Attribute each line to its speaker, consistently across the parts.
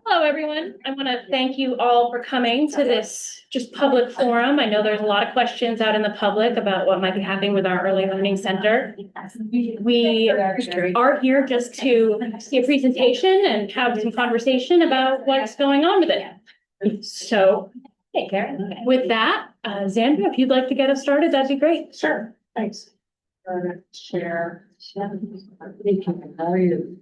Speaker 1: Hello, everyone. I want to thank you all for coming to this just public forum. I know there's a lot of questions out in the public about what might be happening with our early learning center. We are here just to see a presentation and have some conversation about what's going on with it. So, take care. With that, Xandra, if you'd like to get us started, that'd be great.
Speaker 2: Sure, thanks. Share. Thank you. How are you?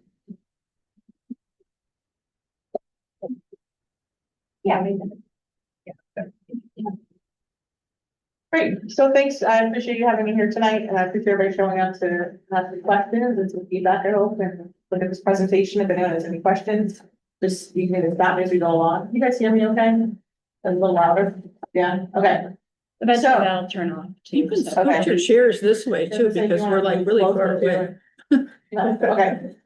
Speaker 2: Yeah. Great. So thanks. I appreciate you having me here tonight, and I appreciate everybody showing up to ask the questions and some feedback. I hope and look at this presentation. If anyone has any questions, just you can stop me as we go along. You guys hear me okay? A little louder. Yeah. Okay.
Speaker 1: Eventually that'll turn on.
Speaker 3: You can put your chairs this way too, because we're like really far away.
Speaker 2: Okay.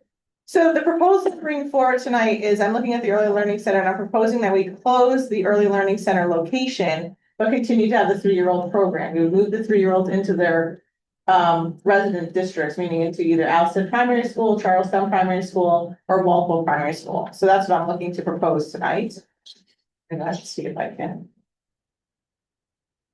Speaker 2: So the proposal to bring forward tonight is I'm looking at the Early Learning Center and I'm proposing that we close the Early Learning Center location, but continue to have the 3-year-old program. We would move the 3-year-olds into their resident districts, meaning into either Alston Primary School, Charlestown Primary School, or Walpole Primary School. So that's what I'm looking to propose tonight. And let's see if I can.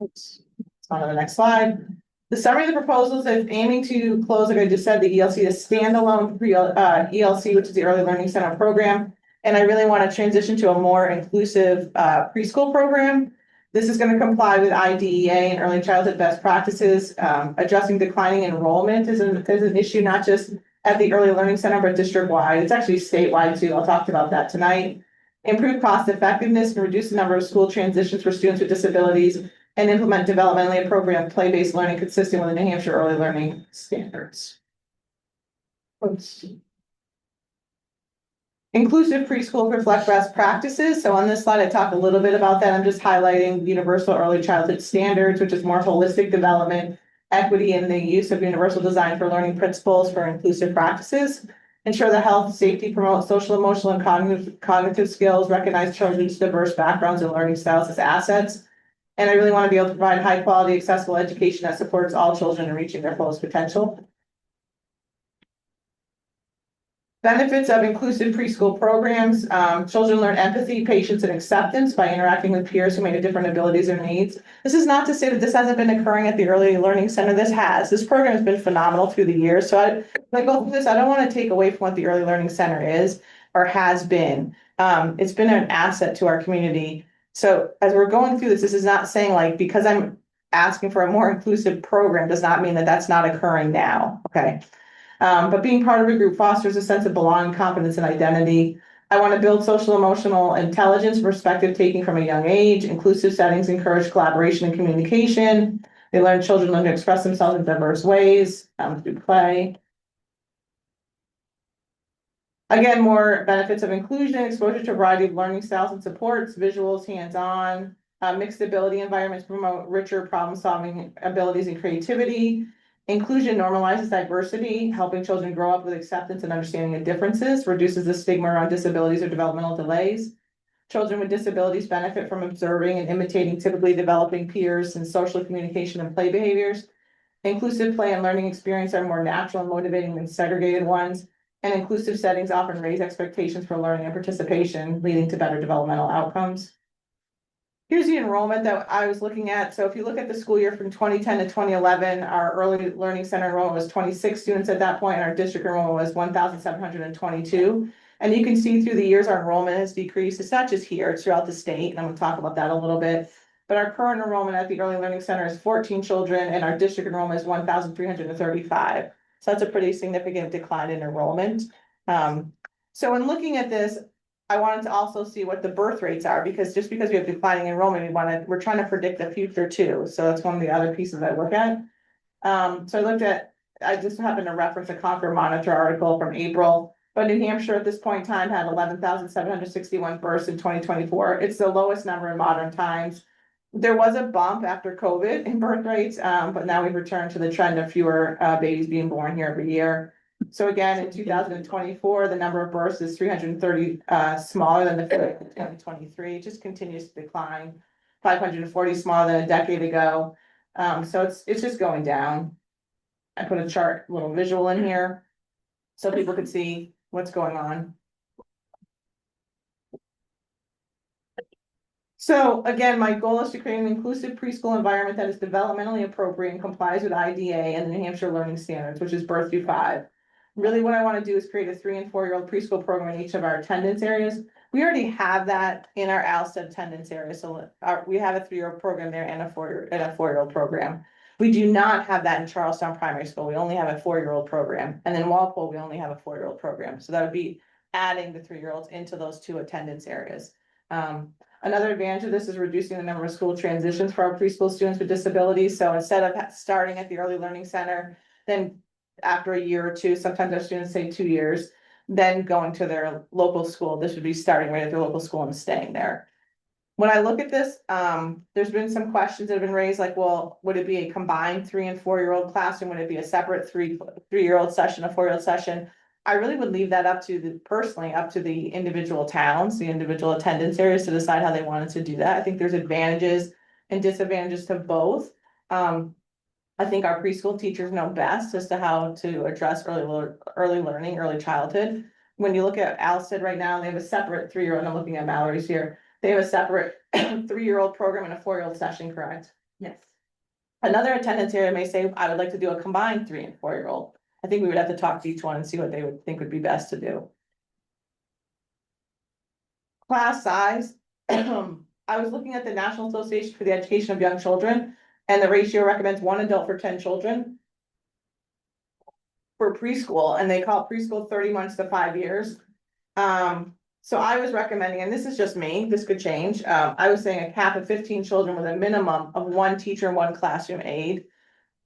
Speaker 2: Oops. On to the next slide. The summary of the proposals is aiming to close, like I just said, the ELC to standalone ELC, which is the Early Learning Center program. And I really want to transition to a more inclusive preschool program. This is going to comply with IDEA and early childhood best practices. Addressing declining enrollment is an issue, not just at the Early Learning Center, but district-wide. It's actually statewide too. I'll talk about that tonight. Improve cost effectiveness and reduce the number of school transitions for students with disabilities, and implement developmentally appropriate play-based learning consistent with the New Hampshire early learning standards. Oops. Inclusive preschool reflect best practices. So on this slide, I talk a little bit about that. I'm just highlighting universal early childhood standards, which is more holistic development, equity, and the use of universal design for learning principles for inclusive practices. Ensure that health, safety, promote social, emotional, and cognitive skills, recognize children's diverse backgrounds and learning styles as assets. And I really want to be able to provide high quality, accessible education that supports all children in reaching their fullest potential. Benefits of inclusive preschool programs. Children learn empathy, patience, and acceptance by interacting with peers who may have different abilities or needs. This is not to say that this hasn't been occurring at the Early Learning Center. This has. This program has been phenomenal through the years. So when I go through this, I don't want to take away from what the Early Learning Center is or has been. It's been an asset to our community. So as we're going through this, this is not saying like, because I'm asking for a more inclusive program does not mean that that's not occurring now, okay? But being part of a group fosters a sense of belonging, confidence, and identity. I want to build social emotional intelligence, perspective taking from a young age. Inclusive settings encourage collaboration and communication. Children learn to express themselves in diverse ways through play. Again, more benefits of inclusion, exposure to a variety of learning styles and supports, visuals, hands-on, mixed ability environments promote richer problem-solving abilities and creativity. Inclusion normalizes diversity, helping children grow up with acceptance and understanding of differences, reduces the stigma around disabilities or developmental delays. Children with disabilities benefit from observing and imitating typically developing peers in social communication and play behaviors. Inclusive play and learning experiences are more natural and motivating than segregated ones. And inclusive settings often raise expectations for learning and participation, leading to better developmental outcomes. Here's the enrollment that I was looking at. So if you look at the school year from 2010 to 2011, our Early Learning Center enrollment was 26 students at that point, and our district enrollment was 1,722. And you can see through the years, our enrollment has decreased. It's not just here, it's throughout the state, and I'm going to talk about that a little bit. But our current enrollment at the Early Learning Center is 14 children, and our district enrollment is 1,335. So that's a pretty significant decline in enrollment. So in looking at this, I wanted to also see what the birth rates are, because just because we have declining enrollment, we're trying to predict the future too. So that's one of the other pieces I look at. So I just happened to reference a Concord Monitor article from April, but New Hampshire at this point in time had 11,761 births in 2024. It's the lowest number in modern times. There was a bump after COVID in birth rates, but now we've returned to the trend of fewer babies being born here every year. So again, in 2024, the number of births is 330 smaller than the 2023. It just continues to decline. 540 smaller than a decade ago. So it's just going down. I put a chart, little visual in here, so people could see what's going on. So again, my goal is to create an inclusive preschool environment that is developmentally appropriate and complies with IDA and the New Hampshire Learning Standards, which is birth through 5. Really what I want to do is create a 3 and 4-year-old preschool program in each of our attendance areas. We already have that in our Alstead attendance area. So we have a 3-year-old program there and a 4-year-old program. We do not have that in Charlestown Primary School. We only have a 4-year-old program. And then Walpole, we only have a 4-year-old program. So that would be adding the 3-year-olds into those 2 attendance areas. Another advantage of this is reducing the number of school transitions for our preschool students with disabilities. So instead of starting at the Early Learning Center, then after a year or 2, sometimes our students say 2 years, then going to their local school, this would be starting right at their local school and staying there. When I look at this, there's been some questions that have been raised, like, well, would it be a combined 3 and 4-year-old classroom? Would it be a separate 3-year-old session, a 4-year-old session? I really would leave that up to the individual towns, the individual attendance areas to decide how they wanted to do that. I think there's advantages and disadvantages to both. I think our preschool teachers know best as to how to address early learning, early childhood. When you look at Alstead right now, they have a separate 3-year-old, and I'm looking at Mallory's here. They have a separate 3-year-old program and a 4-year-old session, correct? Yes. Another attendance area may say, I would like to do a combined 3 and 4-year-old. I think we would have to talk to each one and see what they would think would be best to do. Class size. I was looking at the National Association for the Education of Young Children, and the ratio recommends 1 adult for 10 children for preschool, and they call it preschool 30 months to 5 years. So I was recommending, and this is just me, this could change. I was saying a cap of 15 children with a minimum of 1 teacher and 1 classroom aide.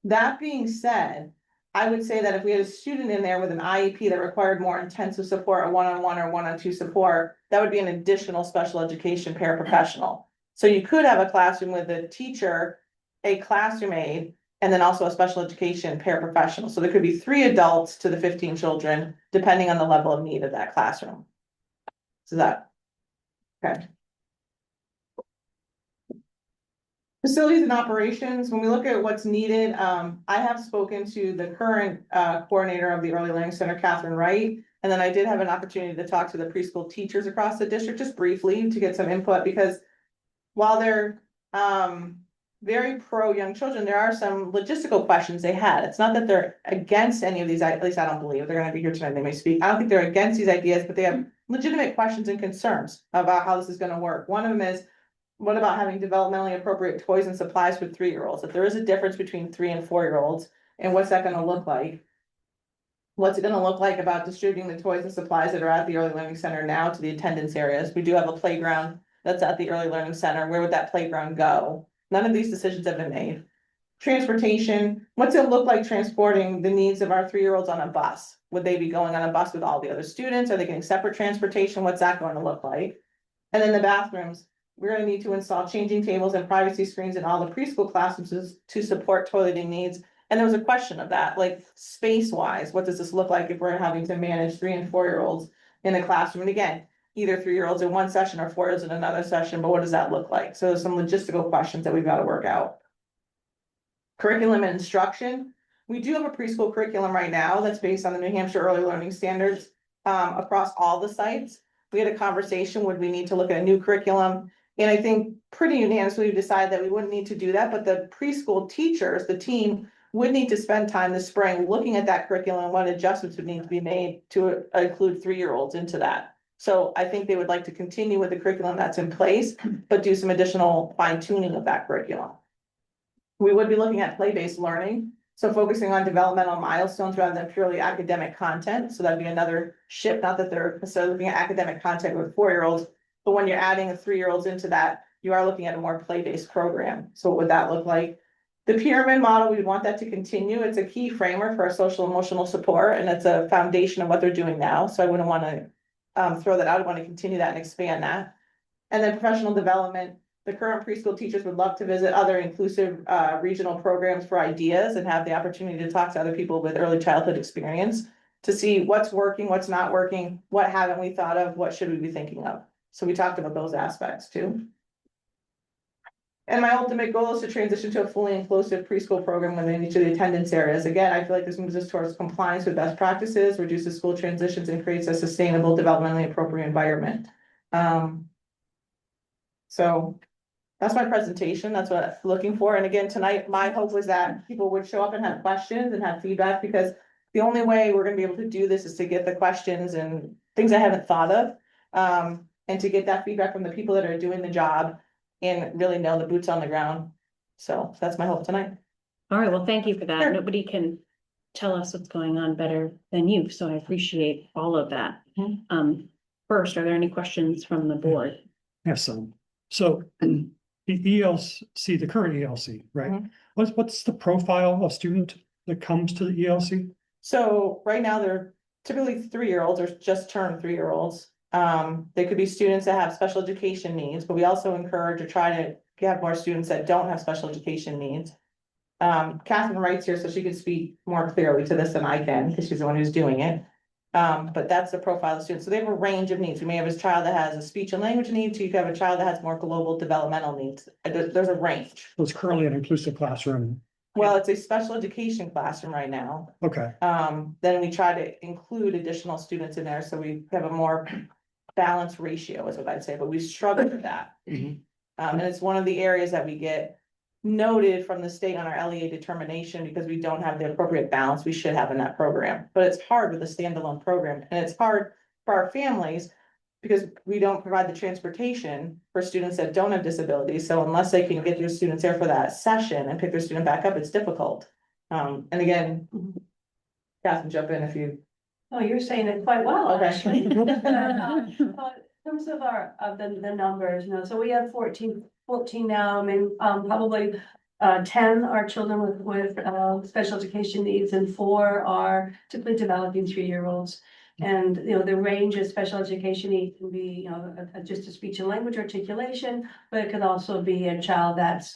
Speaker 2: That being said, I would say that if we had a student in there with an IEP that required more intensive support, a 1-on-1 or 1-on-2 support, that would be an additional special education paraprofessional. So you could have a classroom with a teacher, a classroom aide, and then also a special education paraprofessional. So there could be 3 adults to the 15 children, depending on the level of need of that classroom. So that, okay. Facilities and operations, when we look at what's needed, I have spoken to the current coordinator of the Early Learning Center, Catherine Wright. And then I did have an opportunity to talk to the preschool teachers across the district, just briefly to get some input, because while they're very pro young children, there are some logistical questions they had. It's not that they're against any of these, at least I don't believe they're gonna be here tonight, they may speak. I don't think they're against these ideas, but they have legitimate questions and concerns about how this is gonna work. One of them is, what about having developmentally appropriate toys and supplies for 3-year-olds? If there is a difference between 3 and 4-year-olds, and what's that gonna look like? What's it gonna look like about distributing the toys and supplies that are at the Early Learning Center now to the attendance areas? We do have a playground that's at the Early Learning Center. Where would that playground go? None of these decisions have been made. Transportation, what's it look like transporting the needs of our 3-year-olds on a bus? Would they be going on a bus with all the other students? Are they getting separate transportation? What's that going to look like? And then the bathrooms. We're gonna need to install changing tables and privacy screens in all the preschool classrooms to support toileting needs. And there was a question of that, like space-wise, what does this look like if we're having to manage 3 and 4-year-olds in a classroom? And again, either 3-year-olds in one session or 4-year-olds in another session, but what does that look like? So there's some logistical questions that we've got to work out. Curriculum and instruction. We do have a preschool curriculum right now that's based on the New Hampshire Early Learning Standards across all the sites. We had a conversation, would we need to look at a new curriculum? And I think pretty unanimously we decided that we wouldn't need to do that, but the preschool teachers, the team, would need to spend time this spring looking at that curriculum and what adjustments would need to be made to include 3-year-olds into that. So I think they would like to continue with the curriculum that's in place, but do some additional fine tuning of that curriculum. We would be looking at play-based learning, so focusing on developmental milestones rather than purely academic content. So that'd be another shift, not that they're necessarily looking at academic content with 4-year-olds, but when you're adding the 3-year-olds into that, you are looking at a more play-based program. So what would that look like? The pyramid model, we want that to continue. It's a key framework for our social emotional support, and it's a foundation of what they're doing now. So I wouldn't want to throw that out. I want to continue that and expand that. And then professional development. The current preschool teachers would love to visit other inclusive regional programs for ideas and have the opportunity to talk to other people with early childhood experience to see what's working, what's not working, what haven't we thought of, what should we be thinking of. So we talked about those aspects too. And my ultimate goal is to transition to a fully inclusive preschool program within each of the attendance areas. Again, I feel like this moves us towards compliance with best practices, reduces school transitions, and creates a sustainable, developmentally appropriate environment. So that's my presentation. That's what I'm looking for. And again, tonight, my hope was that people would show up and have questions and have feedback, because the only way we're gonna be able to do this is to get the questions and things I haven't thought of. And to get that feedback from the people that are doing the job and really know the boots on the ground. So that's my hope tonight.
Speaker 1: All right, well, thank you for that.
Speaker 2: Sure.
Speaker 1: Nobody can tell us what's going on better than you, so I appreciate all of that.
Speaker 2: Mhm.
Speaker 1: First, are there any questions from the board?
Speaker 4: Have some. So the ELC, the current ELC, right?
Speaker 2: Mhm.
Speaker 4: What's the profile of student that comes to the E ELC?
Speaker 2: So right now, they're typically 3-year-olds or just turned 3-year-olds. They could be students that have special education needs, but we also encourage or try to get more students that don't have special education needs. Catherine writes here, so she can speak more clearly to this than I can, because she's the one who's doing it. But that's the profile of the students. So they have a range of needs. We may have a child that has a speech and language needs, you could have a child that has more global developmental needs. There's a range.
Speaker 4: So it's currently an inclusive classroom.
Speaker 2: Well, it's a special education classroom right now.
Speaker 4: Okay,
Speaker 2: Then we try to include additional students in there, so we have a more balanced ratio is what I'd say, but we struggle with that.
Speaker 4: Mhm.
Speaker 2: And it's one of the areas that we get noted from the state on our LEA determination, because we don't have the appropriate balance we should have in that program. But it's hard with a standalone program, and it's hard for our families because we don't provide the transportation for students that don't have disabilities. So unless they can get their students there for that session and pick their student back up, it's difficult. And again, Catherine, jump in if you.
Speaker 5: Oh, you're saying it quite well,
Speaker 2: Okay.
Speaker 5: actually. In terms of the numbers, so we have 14 now. I mean, probably 10 are children with special education needs, and 4 are typically developing 3-year-olds. And, the range of special education needs can be, just a speech and language articulation, but it could also be a child that's,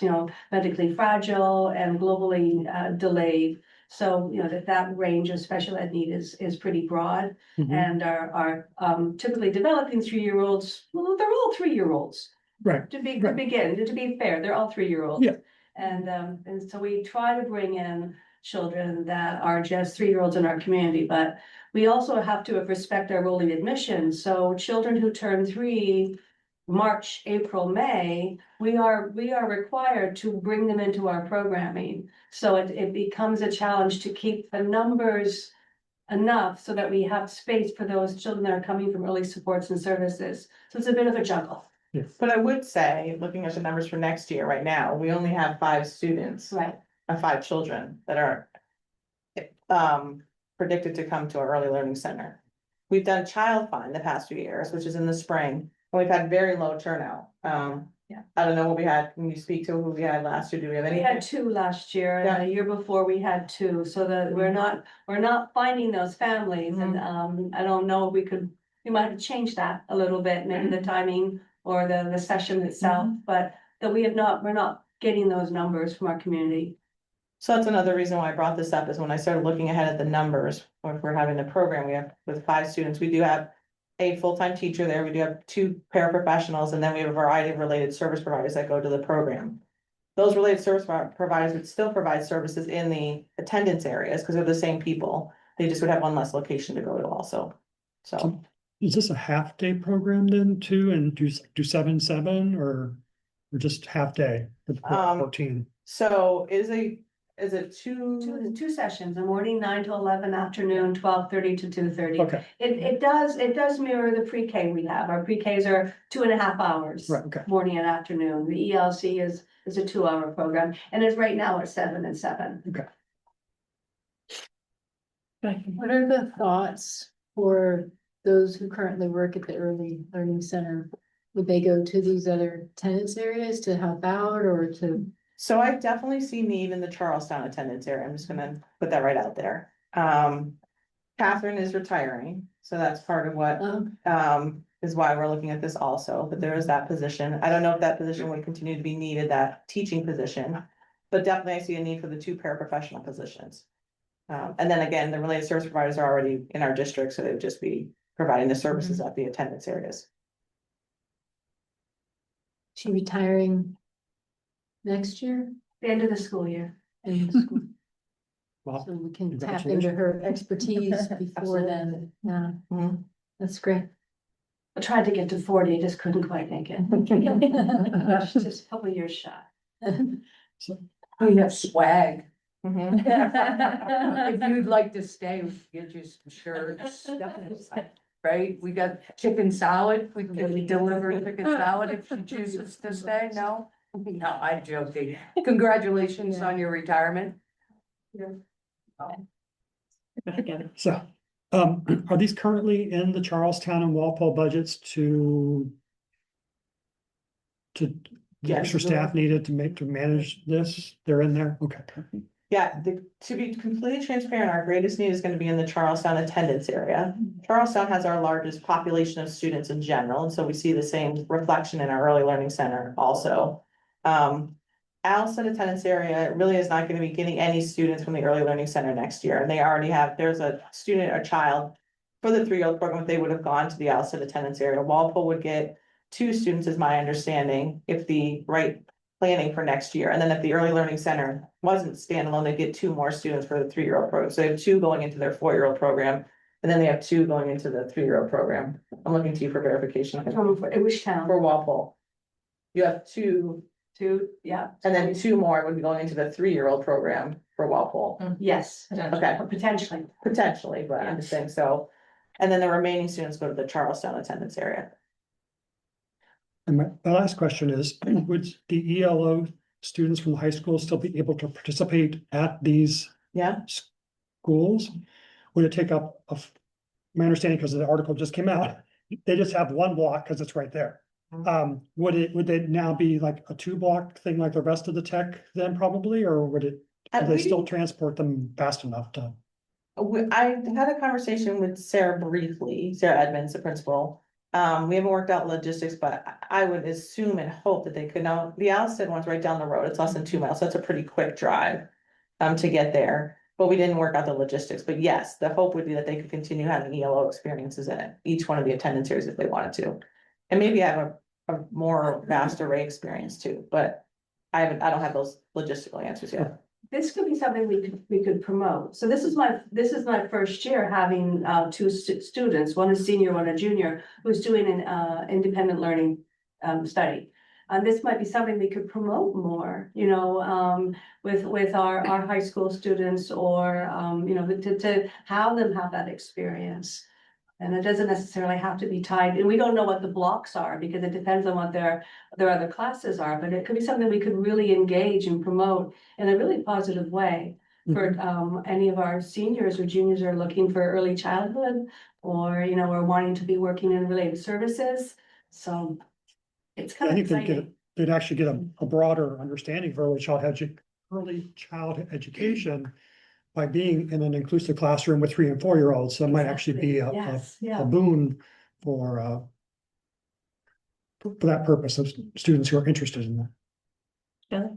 Speaker 5: medically fragile and globally delayed. So, that range of special ed need is pretty broad.
Speaker 4: Mhm.
Speaker 5: And our typically developing 3-year-olds, well, they're all 3-year-olds.
Speaker 4: right.
Speaker 5: To be fair, they're all 3-year-olds.
Speaker 4: Yeah.
Speaker 5: And so we try to bring in children that are just 3-year-olds in our community, but we also have to respect our rolling admission. So children who turn 3, March, April, May, we are required to bring them into our programming. So it becomes a challenge to keep the numbers enough so that we have space for those children that are coming from early supports and services. So it's a bit of a juggle.
Speaker 2: But I would say, looking at the numbers for next year, right now, we only have 5 students.
Speaker 5: Right.
Speaker 2: 5 children that are. Predicted to come to our early learning center. We've done child find the past few years, which is in the spring, and we've had very low turnout.
Speaker 5: Yeah.
Speaker 2: I don't know what we had, can you speak to who we had last year? Do we have any?
Speaker 5: We had 2 last year,
Speaker 2: Yeah.
Speaker 5: and the year before we had 2, so that we're not finding those families, and I don't know if we might have changed that a little bit, maybe the timing or the session itself, but that we're not getting those numbers from our community.
Speaker 2: So that's another reason why I brought this up, is when I started looking ahead at the numbers, or if we're having the program, we have with 5 students, we do have a full-time teacher there, we do have 2 paraprofessionals, and then we have a variety of related service providers that go to the program. Those related service providers would still provide services in the attendance areas, because they're the same people, they just would have one less location to go to also, so.
Speaker 4: Is this a half-day program then too, and do 7-7 or just half-day for the 14?
Speaker 2: So is it 2?
Speaker 5: Two sessions, the morning 9 to 11, afternoon 12:30 to 2:30.
Speaker 4: Okay,
Speaker 5: It does mirror the pre-K we have. Our pre-Ks are 2.5 hours.
Speaker 4: right, okay.
Speaker 5: Morning and afternoon. The ELC is a 2-hour program, and it's right now at 7 and 7.
Speaker 6: What are the thoughts for those who currently work at the early learning center? Would they go to these other attendance areas to help out or to?
Speaker 2: So I definitely see need in the Charlestown attendance area. I'm just gonna put that right out there. Catherine is retiring, so that's part of what, is why we're looking at this also, but there is that position. I don't know if that position would continue to be needed, that teaching position. But definitely I see a need for the 2 paraprofessional positions. And then again, the related service providers are already in our district, so they would just be providing the services at the attendance areas.
Speaker 6: She retiring next year?
Speaker 5: The end of the school year.
Speaker 6: In the school?
Speaker 4: Well,
Speaker 6: So we can tap into
Speaker 4: congratulations.
Speaker 6: her expertise before then, yeah,
Speaker 2: Mhm.
Speaker 6: that's great.
Speaker 5: I tried to get to 40, just couldn't quite make it. Just a couple of years shy.
Speaker 7: Oh, you have swag.
Speaker 2: Mhm.
Speaker 7: If you'd like to stay, we can get you some shirts. Right? We got chicken salad. We can deliver chicken salad if she chooses to stay. No? No, I'm joking. Congratulations on your retirement.
Speaker 4: So, are these currently in the Charlestown and Walpole budgets to the
Speaker 2: Yes.
Speaker 4: extra staff needed to manage this? They're in there? Okay.
Speaker 2: Yeah, to be completely transparent, our greatest need is gonna be in the Charlestown attendance area. Charlestown has our largest population of students in general, and so we see the same reflection in our early learning center also. Alston attendance area really is not gonna be getting any students from the early learning center next year, and they already have, there's a student, a child. For the 3-year-old program, they would have gone to the Alston attendance area. Walpole would get 2 students, is my understanding, if the right planning for next year. And then if the early learning center wasn't standalone, they get 2 more students for the 3-year-old program. So they have 2 going into their 4-year-old program. And then they have 2 going into the 3-year-old program. I'm looking to you for verification.
Speaker 5: It was town.
Speaker 2: For Walpole. You have 2,
Speaker 5: 2, yeah.
Speaker 2: and then 2 more would be going into the 3-year-old program for Walpole.
Speaker 5: Yes,
Speaker 2: Okay,
Speaker 5: potentially.
Speaker 2: potentially, but I'm just saying so. And then the remaining students go to the Charlestown attendance area.
Speaker 4: And my last question is, would the ELO students from the high school still be able to participate at these
Speaker 2: Yeah,
Speaker 4: schools? Would it take up my understanding, because the article just came out, they just have 1 block because it's right there. Would it now be like a 2-block thing like the rest of the tech then probably, or would it, do they still transport them fast enough to?
Speaker 2: I had a conversation with Sarah briefly, Sarah Edmonds, the principal. We haven't worked out logistics, but I would assume and hope that they could. Now, the Alston one's right down the road. It's less than 2 miles, so that's a pretty quick drive. To get there, but we didn't work out the logistics. But yes, the hope would be that they could continue having ELO experiences in it, each one of the attendance areas if they wanted to. And maybe have a more vast array experience too, but I don't have those logistical answers yet.
Speaker 5: This could be something we could promote. So this is my first year having 2 students, one is senior, one a junior, who's doing an independent learning study. And this might be something we could promote more, with our high school students, or to have them have that experience. And it doesn't necessarily have to be tied, and we don't know what the blocks are because it depends on what their other classes are, but it could be something we could really engage and promote in a really positive way. For any of our seniors or juniors who are looking for early childhood, or are wanting to be working in related services. So it's
Speaker 4: I
Speaker 5: kind of
Speaker 4: think
Speaker 5: exciting.
Speaker 4: they'd actually get a broader understanding of early childhood education by being in an inclusive classroom with 3 and 4-year-olds. So it might actually be
Speaker 5: Yes,
Speaker 4: a
Speaker 5: yeah.
Speaker 4: boon for that purpose of students who are interested in that.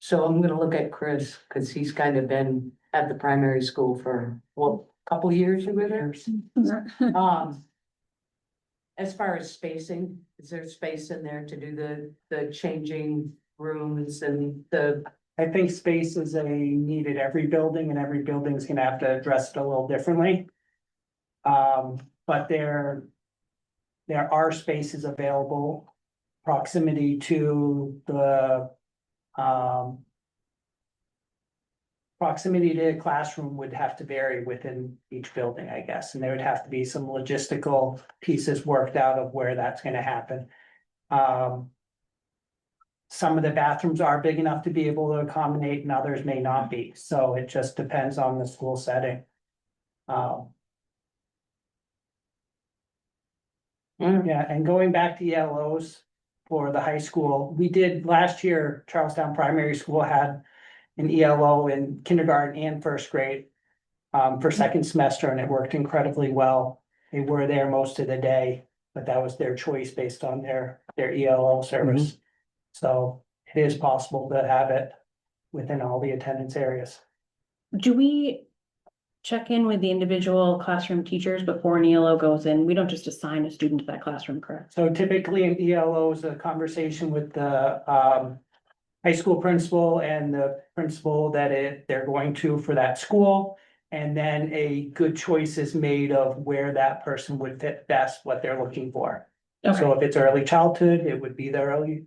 Speaker 7: So I'm gonna look at Chris, because he's kind of been at the primary school for, couple of years you were there? As far as spacing, is there space in there to do the changing rooms and the?
Speaker 8: I think space is a need at every building, and every building's gonna have to address it a little differently. But there are spaces available, proximity to the, proximity to the classroom would have to vary within each building, I guess, and there would have to be some logistical pieces worked out of where that's gonna happen. Some of the bathrooms are big enough to be able to accommodate, and others may not be, so it just depends on the school setting. Yeah, and going back to ELOs for the high school, we did last year, Charlestown Primary School had an ELO in kindergarten and 1st grade. For 2nd semester, and it worked incredibly well. They were there most of the day, but that was their choice based on their ELO service. So it is possible to have it within all the attendance areas.
Speaker 1: Do we check in with the individual classroom teachers before an ELO goes in? We don't just assign a student to that classroom, correct?
Speaker 8: So typically an ELO is a conversation with the high school principal and the principal that they're going to for that school. And then a good choice is made of where that person would fit best, what they're looking for. So if it's early childhood, it would be either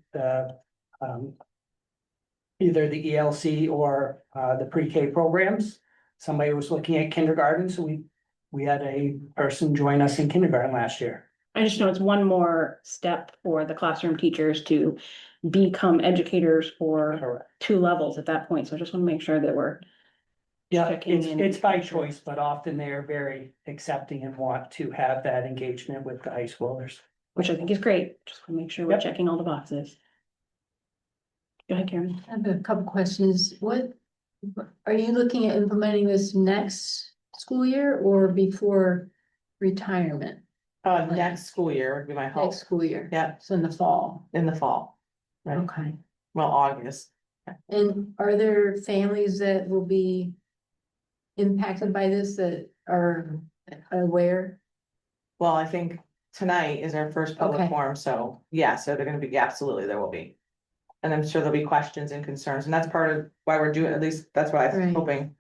Speaker 8: the ELC or the pre-K programs. Somebody was looking at kindergarten, so we had a person join us in kindergarten last year.
Speaker 1: I just know it's one more step for the classroom teachers to become educators for
Speaker 8: Correct.
Speaker 1: 2 levels at that point. So I just want to make sure that we're.
Speaker 8: Yeah,
Speaker 1: checking in.
Speaker 8: it's by choice, but often they're very accepting and want to have that engagement with the high schoolers.
Speaker 1: Which I think is great. Just want to make sure we're
Speaker 8: Yep.
Speaker 1: checking all the boxes. Go ahead, Karen.
Speaker 6: I have a couple questions. What, are you looking at implementing this next school year or before retirement?
Speaker 2: Next school year would be my hope,
Speaker 6: Next school year?
Speaker 2: Yeah.
Speaker 6: So in the fall?
Speaker 2: in the fall. Right,
Speaker 6: Okay.
Speaker 2: well, August.
Speaker 6: And are there families that will be impacted by this that are aware?
Speaker 2: Well, I think tonight is our first public
Speaker 6: Okay.
Speaker 2: forum, so yeah, so they're gonna be, yeah, absolutely, there will be. And I'm sure there'll be questions and concerns, and that's part of why we're doing, at least that's what I'm
Speaker 6: Right.
Speaker 2: hoping.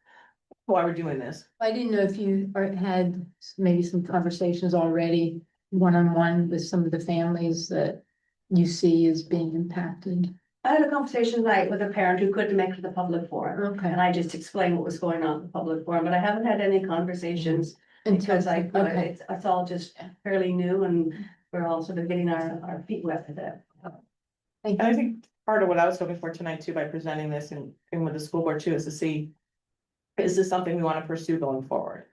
Speaker 2: Why we're doing this.
Speaker 6: I didn't know if you had maybe some conversations already, one-on-one with some of the families that you see as being impacted.
Speaker 5: I had a conversation tonight with a parent who couldn't make it to the public forum.
Speaker 6: Okay.
Speaker 5: And I just explained what was going on in the public forum, but I haven't had any conversations because
Speaker 6: Okay.
Speaker 5: it's all just fairly new and we're all sort of getting our feet wet with it.
Speaker 2: And I think part of what I was hoping for tonight too, by presenting this and with the school board too, is to see. Is this something we wanna pursue going forward?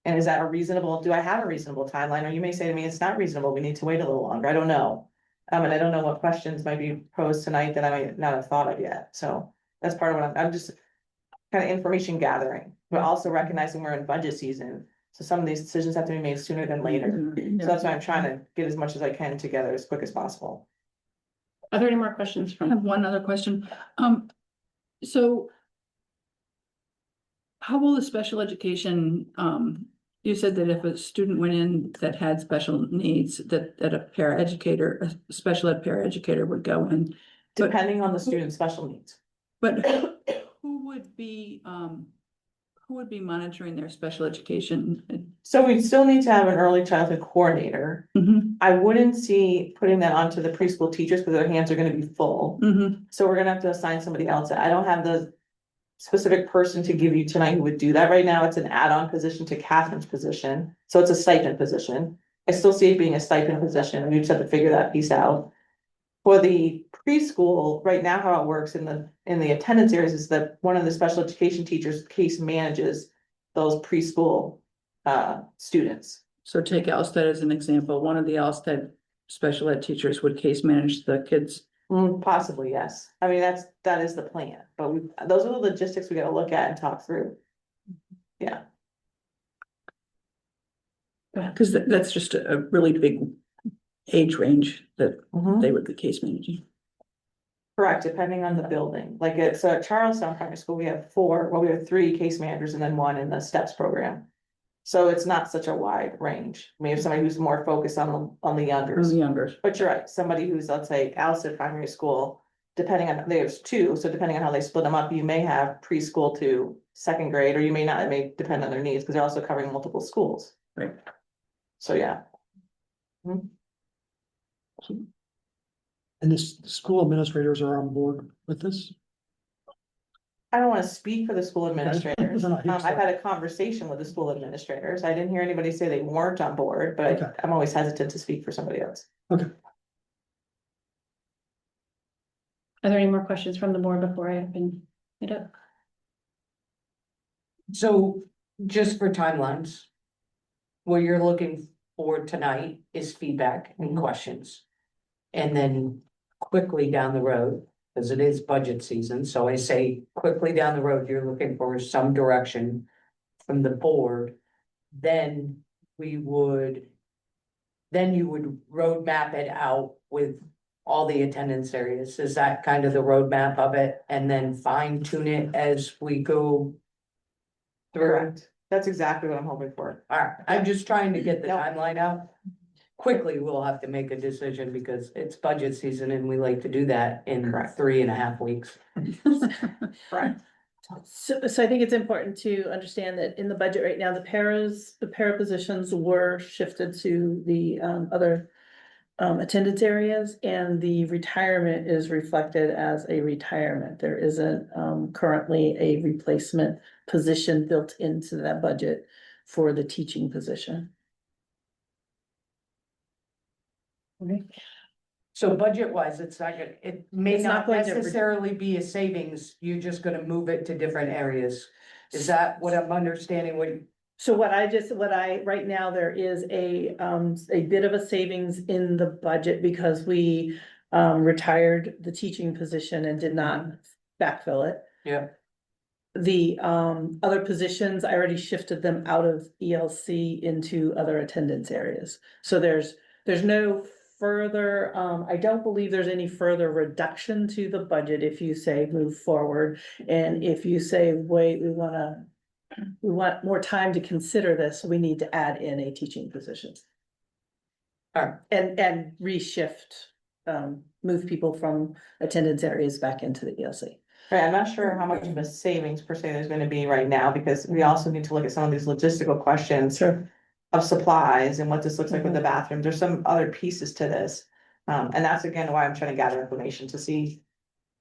Speaker 2: And is that do I have a reasonable timeline? Or you may say to me, it's not reasonable, we need to wait a little longer, I don't know. And I don't know what questions might be posed tonight that I might not have thought of yet, so that's part of what I'm just. Kind of information gathering, but also recognizing we're in budget season, so some of these decisions have to be made sooner than later. So that's why I'm trying to get as much as I can together as quick as possible.
Speaker 1: Are there any more questions
Speaker 3: I
Speaker 1: from?
Speaker 3: have one other question. So how will the special education, you said that if a student went in that had special needs, that a paraeducator, a special ed paraeducator would go in. But-
Speaker 2: Depending on the student's special needs.
Speaker 3: But who would be monitoring their special education?
Speaker 2: So we still need to have an early childhood coordinator.
Speaker 3: Mhm,
Speaker 2: I wouldn't see putting that onto the preschool teachers because their hands are gonna be full.
Speaker 3: mhm.
Speaker 2: So we're gonna have to assign somebody else. I don't have the specific person to give you tonight who would do that. Right now, it's an add-on position to Catherine's position, so it's a stipend position. I still see it being a stipend position, we just have to figure that piece out. For the preschool, right now, how it works in the attendance areas is that one of the special education teachers case manages those preschool students.
Speaker 3: So take Alstead as an example. One of the Alstead special ed teachers would case manage the kids.
Speaker 2: Possibly, yes. I mean, that is the plan, but those are the logistics we gotta look at and talk through. Yeah.
Speaker 3: Because that's just a really big age range that
Speaker 2: Mhm.
Speaker 3: they would be case managing.
Speaker 2: Correct, depending on the building, like so at Charlestown Primary School, we have 3 case managers and then 1 in the STEPS program. So it's not such a wide range, I mean, if somebody who's more focused on the
Speaker 3: Or
Speaker 2: youngers,
Speaker 3: the younger.
Speaker 2: but you're right, somebody who's, let's say, Alston Primary School. Depending on, there's 2, so depending on how they split them up, you may have preschool to 2nd grade, or you may not, it may depend on their needs, because they're also covering multiple schools.
Speaker 3: Right.
Speaker 2: So, yeah.
Speaker 4: And this, school administrators are on board with this?
Speaker 2: I don't wanna speak for the school administrators.
Speaker 4: No, no, he
Speaker 2: I've
Speaker 4: said-
Speaker 2: had a conversation with the school administrators. I didn't hear anybody say they weren't on board,
Speaker 4: Okay.
Speaker 2: but I'm always hesitant to speak for somebody else.
Speaker 1: Are there any more questions from the board before I open it up?
Speaker 7: So just for timelines. What you're looking for tonight is feedback and questions. And then quickly down the road, because it is budget season, so I say quickly down the road, you're looking for some direction from the board. Then you would roadmap it out with all the attendance areas. Is that kind of the roadmap of it? And then fine tune it as we go through?
Speaker 2: Correct. That's exactly what I'm hoping for.
Speaker 7: Alright, I'm just trying to get the
Speaker 2: No.
Speaker 7: timeline out. quickly we'll have to make a decision because it's budget season and we like to do that in
Speaker 2: Correct.
Speaker 7: 3.5 weeks.
Speaker 2: Correct.
Speaker 9: So I think it's important to understand that in the budget right now, the para positions were shifted to the other attendance areas, and the retirement is reflected as a retirement. There isn't currently a replacement position built into that budget for the teaching position.
Speaker 7: So budget wise, it's not gonna, it may
Speaker 9: It's not
Speaker 7: not
Speaker 9: going to-
Speaker 7: necessarily be a savings, you're just gonna move it to different areas. Is that what I'm understanding, what?
Speaker 9: So right now, there is a bit of a savings in the budget because we retired the teaching position and did not backfill it.
Speaker 7: Yeah.
Speaker 9: The other positions, I already shifted them out of ELC into other attendance areas. So there's no further, I don't believe there's any further reduction to the budget if you say move forward. And if you say, wait, we want more time to consider this, we need to add in a teaching position.
Speaker 7: Alright.
Speaker 9: And reshift, move people from attendance areas back into the ELC.
Speaker 2: Right, I'm not sure how much of a savings per se there's gonna be right now, because we also need to look at some of these logistical questions.
Speaker 9: Sure.
Speaker 2: Of supplies and what this looks like with the bathrooms. There's some other pieces to this. And that's again why I'm trying to gather information to see,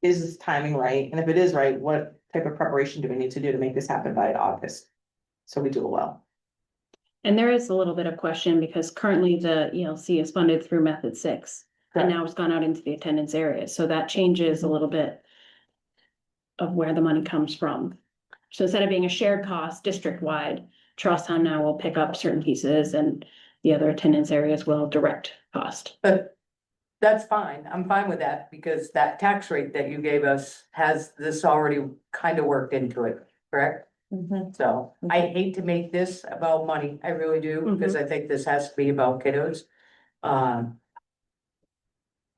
Speaker 2: is this timing right? And if it is right, what type of preparation do we need to do to make this happen by August? So we do it well.
Speaker 1: And there is a little bit of question because currently the ELC is funded through method 6. And
Speaker 2: Correct.
Speaker 1: now it's gone out into the attendance area, so that changes a little bit of where the money comes from. So instead of being a shared cost district-wide, Charlestown now will pick up certain pieces and the other attendance areas will direct cost.
Speaker 7: But that's fine, I'm fine with that, because that tax rate that you gave us has this already kind of worked into it, correct? So I hate to make this about money, I really do, because I think this has to be about kiddos.
Speaker 9: I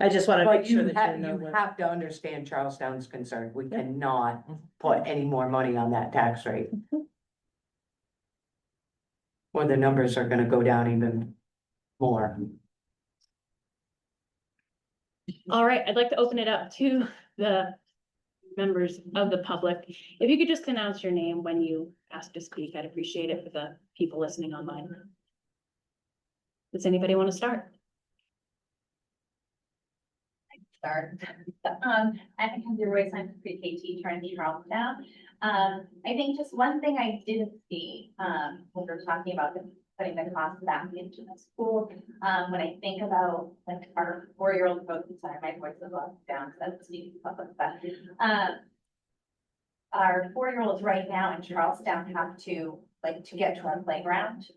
Speaker 9: just wanna make
Speaker 7: But
Speaker 9: sure
Speaker 7: you
Speaker 9: that you
Speaker 7: have,
Speaker 9: know
Speaker 7: you
Speaker 9: what.
Speaker 7: have to understand Charlestown's concern, we cannot put any more money on that tax rate. Or the numbers are gonna go down even more.
Speaker 1: All right, I'd like to open it up to the members of the public. If you could just announce your name when you ask to speak, I'd appreciate it for the people listening online. Does anybody want to start?
Speaker 10: I'm Heather Royce, I'm a pre-K teacher in Charlestown. I think just one thing I didn't see, when we're talking about putting the cost back into the school, when I think about like our 4-year-old, sorry, my voice is off down, so that's the public, but, our 4-year-olds right now in Charlestown have to, like, to get to our playground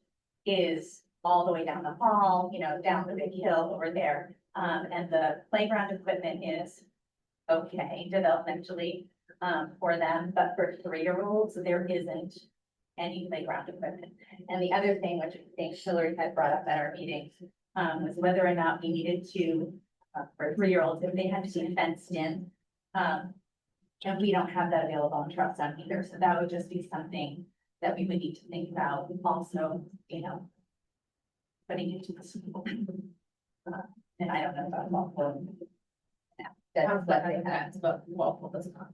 Speaker 10: is all the way down the hall, down the big hill over there. And the playground equipment is okay developmentally, for them, but for 3-year-olds, there isn't any playground equipment. And the other thing, which I think Hillary had brought up at our meeting, was whether or not we needed to, for 3-year-olds, if they had to be fenced in. And we don't have that available in Charlestown either, so that would just be something that we would need to think about also, putting into the school. And I don't know about Walpole. Yeah, that's what they have, but Walpole does not.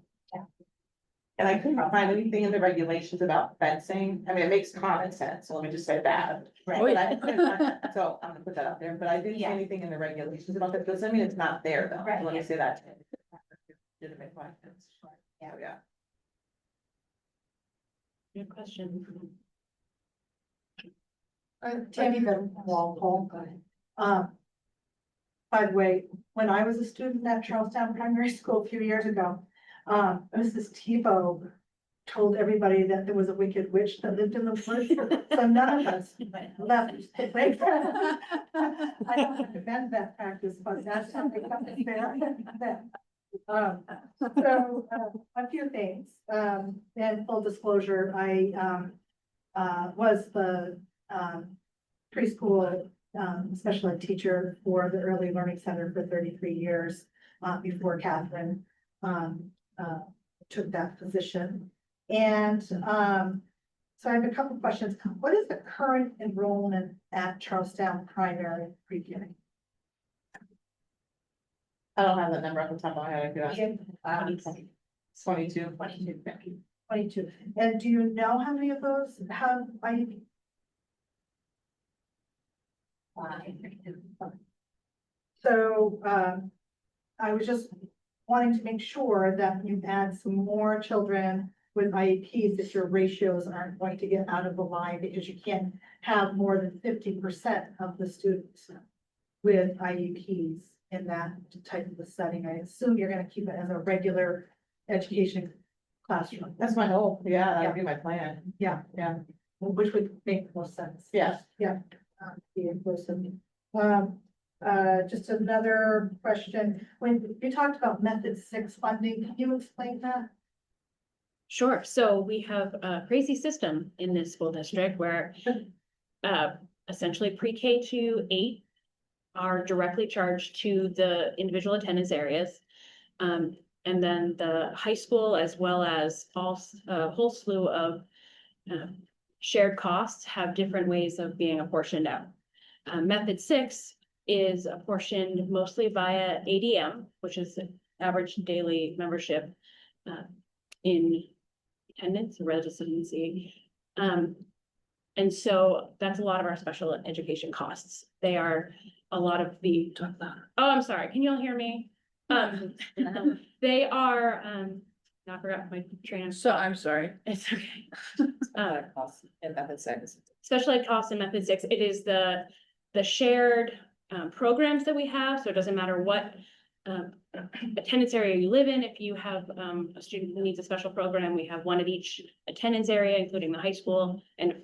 Speaker 2: And I couldn't find anything in the regulations about fencing. I mean, it makes common sense, so let me just say that.
Speaker 10: Right.
Speaker 2: But I couldn't find- So I'm gonna put that out there, but I didn't see
Speaker 10: Yeah.
Speaker 2: anything in the regulations about that. Doesn't mean it's not there though.
Speaker 10: Right,
Speaker 2: Let me
Speaker 10: yeah.
Speaker 2: say that. Legitimate questions.
Speaker 10: Yeah.
Speaker 2: So, yeah.
Speaker 1: Good question.
Speaker 11: Tammy Benton from Walpole. By the way, when I was a student at Charlestown Primary School a few years ago, Mrs. Tebow told everybody that there was a wicked witch that lived in the woods, so none of us left the playground. I don't recommend that practice, but that's something that is there. A few things, and full disclosure, I was the preschool special ed teacher for the Early Learning Center for 33 years before Catherine took that position. And So I have a couple questions. What is the current enrollment at Charlestown Primary Pre-K?
Speaker 2: I don't have that number off the top of my head. I could ask. 22.
Speaker 11: 22. And do you know how many of those have IEP? So, I was just wanting to make sure that you add some more children with IEPs, that your ratios aren't going to get out of the line, because you can't have more than 50% of the students with IEPs in that type of a setting. I assume you're gonna keep it as a regular education classroom.
Speaker 2: That's my hope. Yeah, that'd be my plan.
Speaker 11: Yeah,
Speaker 2: Yeah.
Speaker 11: which would make more sense.
Speaker 2: Yeah.
Speaker 11: Yeah. Be in person. Just another question. When you talked about method 6 funding, can you explain that?
Speaker 1: Sure. So we have a crazy system in this school district where essentially pre-K to 8 are directly charged to the individual attendance areas. And then the high school, as well as a whole slew of shared costs, have different ways of being apportioned out. Method 6 is apportioned mostly via ADM, which is average daily membership in attendance, residency. And so that's a lot of our special education costs. They are a lot of the, oh, I'm sorry, can you all hear me? They are, I forgot my train of
Speaker 3: So
Speaker 1: thought.
Speaker 3: I'm sorry.
Speaker 1: It's okay.
Speaker 9: And method 6.
Speaker 1: Special ed costs in method 6, it is the shared programs that we have, so it doesn't matter what attendance area you live in. If you have a student who needs a special program, we have one at each attendance area, including the high school, and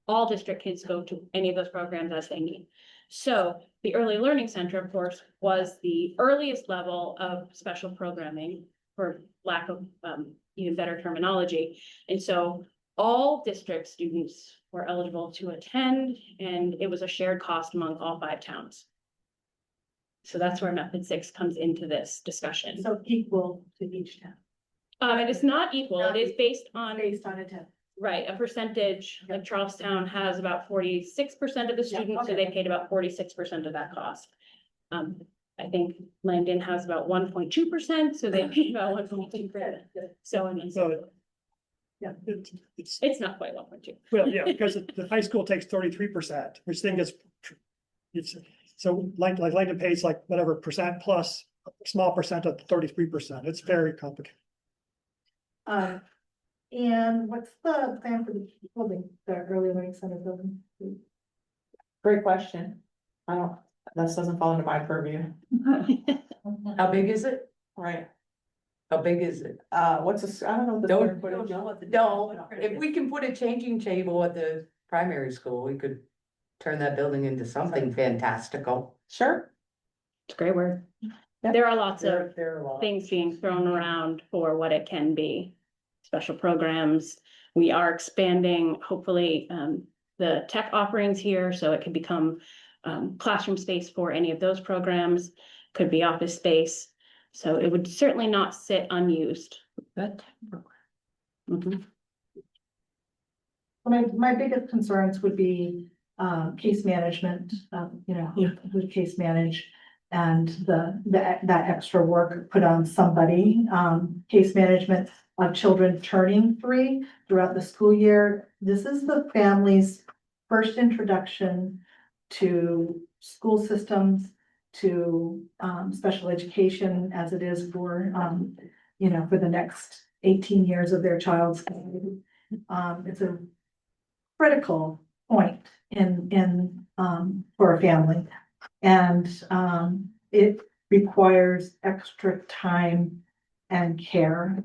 Speaker 1: all district kids go to any of those programs as they need. So the Early Learning Center, of course, was the earliest level of special programming, for lack of even better terminology. And so all district students were eligible to attend, and it was a shared cost among all 5 towns. So that's where method 6 comes into this discussion.
Speaker 11: So equal to each town,
Speaker 1: It is not equal. It is based on,
Speaker 11: based on attendance.
Speaker 1: right, a percentage. Like Charlestown has about 46% of the students, so they paid about 46% of that cost. I think Langdon has about 1.2%, so they paid about 1.2%. So I mean,
Speaker 4: So
Speaker 11: Yeah.
Speaker 4: it's,
Speaker 1: not quite 1.2.
Speaker 4: well, yeah, because the high school takes 33%, which then gets, it's, so like Langdon pays like whatever percent plus a small percent of 33%. It's very complicated.
Speaker 11: And what's the plan for the building, the early learning center building?
Speaker 2: Great question. This doesn't fall into my purview.
Speaker 7: How big is it?
Speaker 2: Right.
Speaker 7: How big is it?
Speaker 2: I don't know. the square footage.
Speaker 7: No, if we can put a changing table at the primary school, we could turn that building into something fantastical.
Speaker 2: Sure.
Speaker 1: It's a great word.
Speaker 2: Yeah.
Speaker 1: There are lots of
Speaker 8: There are a lot.
Speaker 1: things being thrown around for what it can be. Special programs. We are expanding, hopefully, the tech offerings here, so it could become classroom space for any of those programs, could be office space. So it would certainly not sit unused.
Speaker 3: That
Speaker 1: Mhm.
Speaker 11: My biggest concerns would be, case management, who case manage, and that extra work put on somebody, case management of children turning 3 throughout the school year. This is the family's first introduction to school systems, to special education, as it is for for the next 18 years of their child's life. It's a critical point in for a family, and it requires extra time and care.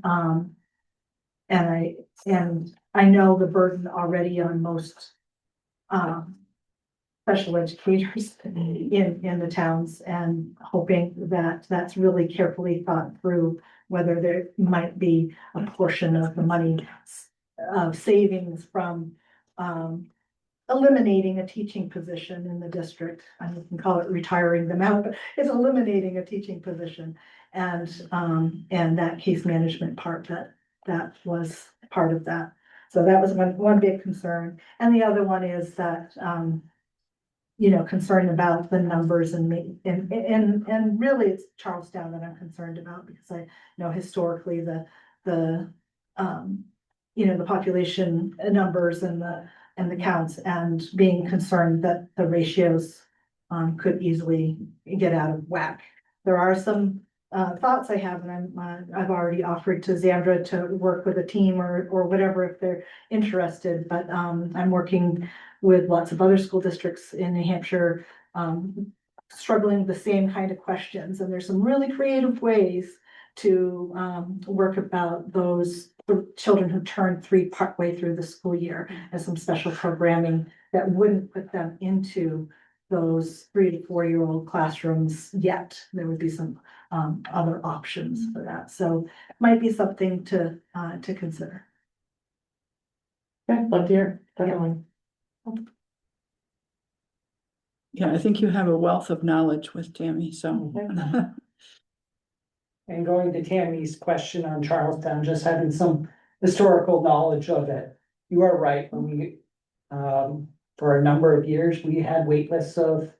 Speaker 11: And I know the burden already on most special educators in the towns, and hoping that that's really carefully thought through, whether there might be a portion of the money savings from eliminating a teaching position in the district. I mean, you can call it retiring them out, but it's eliminating a teaching position, and that case management part that was part of that. So that was one big concern. And the other one is that, concerned about the numbers and really it's Charlestown that I'm concerned about because I know historically the population numbers and the counts and being concerned that the ratios could easily get out of whack. There are some thoughts I have, and I've already offered to Xandra to work with a team or whatever if they're interested, but I'm working with lots of other school districts in New Hampshire, struggling with the same kind of questions, and there's some really creative ways to work about those children who turn 3 partway through the school year, and some special programming that wouldn't put them into those 3 to 4-year-old classrooms yet. There would be some other options for that. So it might be something to consider.
Speaker 2: Okay, love to hear, definitely.
Speaker 3: Yeah, I think you have a wealth of knowledge with Tammy, so.
Speaker 8: And going to Tammy's question on Charlestown, just having some historical knowledge of it. You are right, when we, for a number of years, we had wait lists of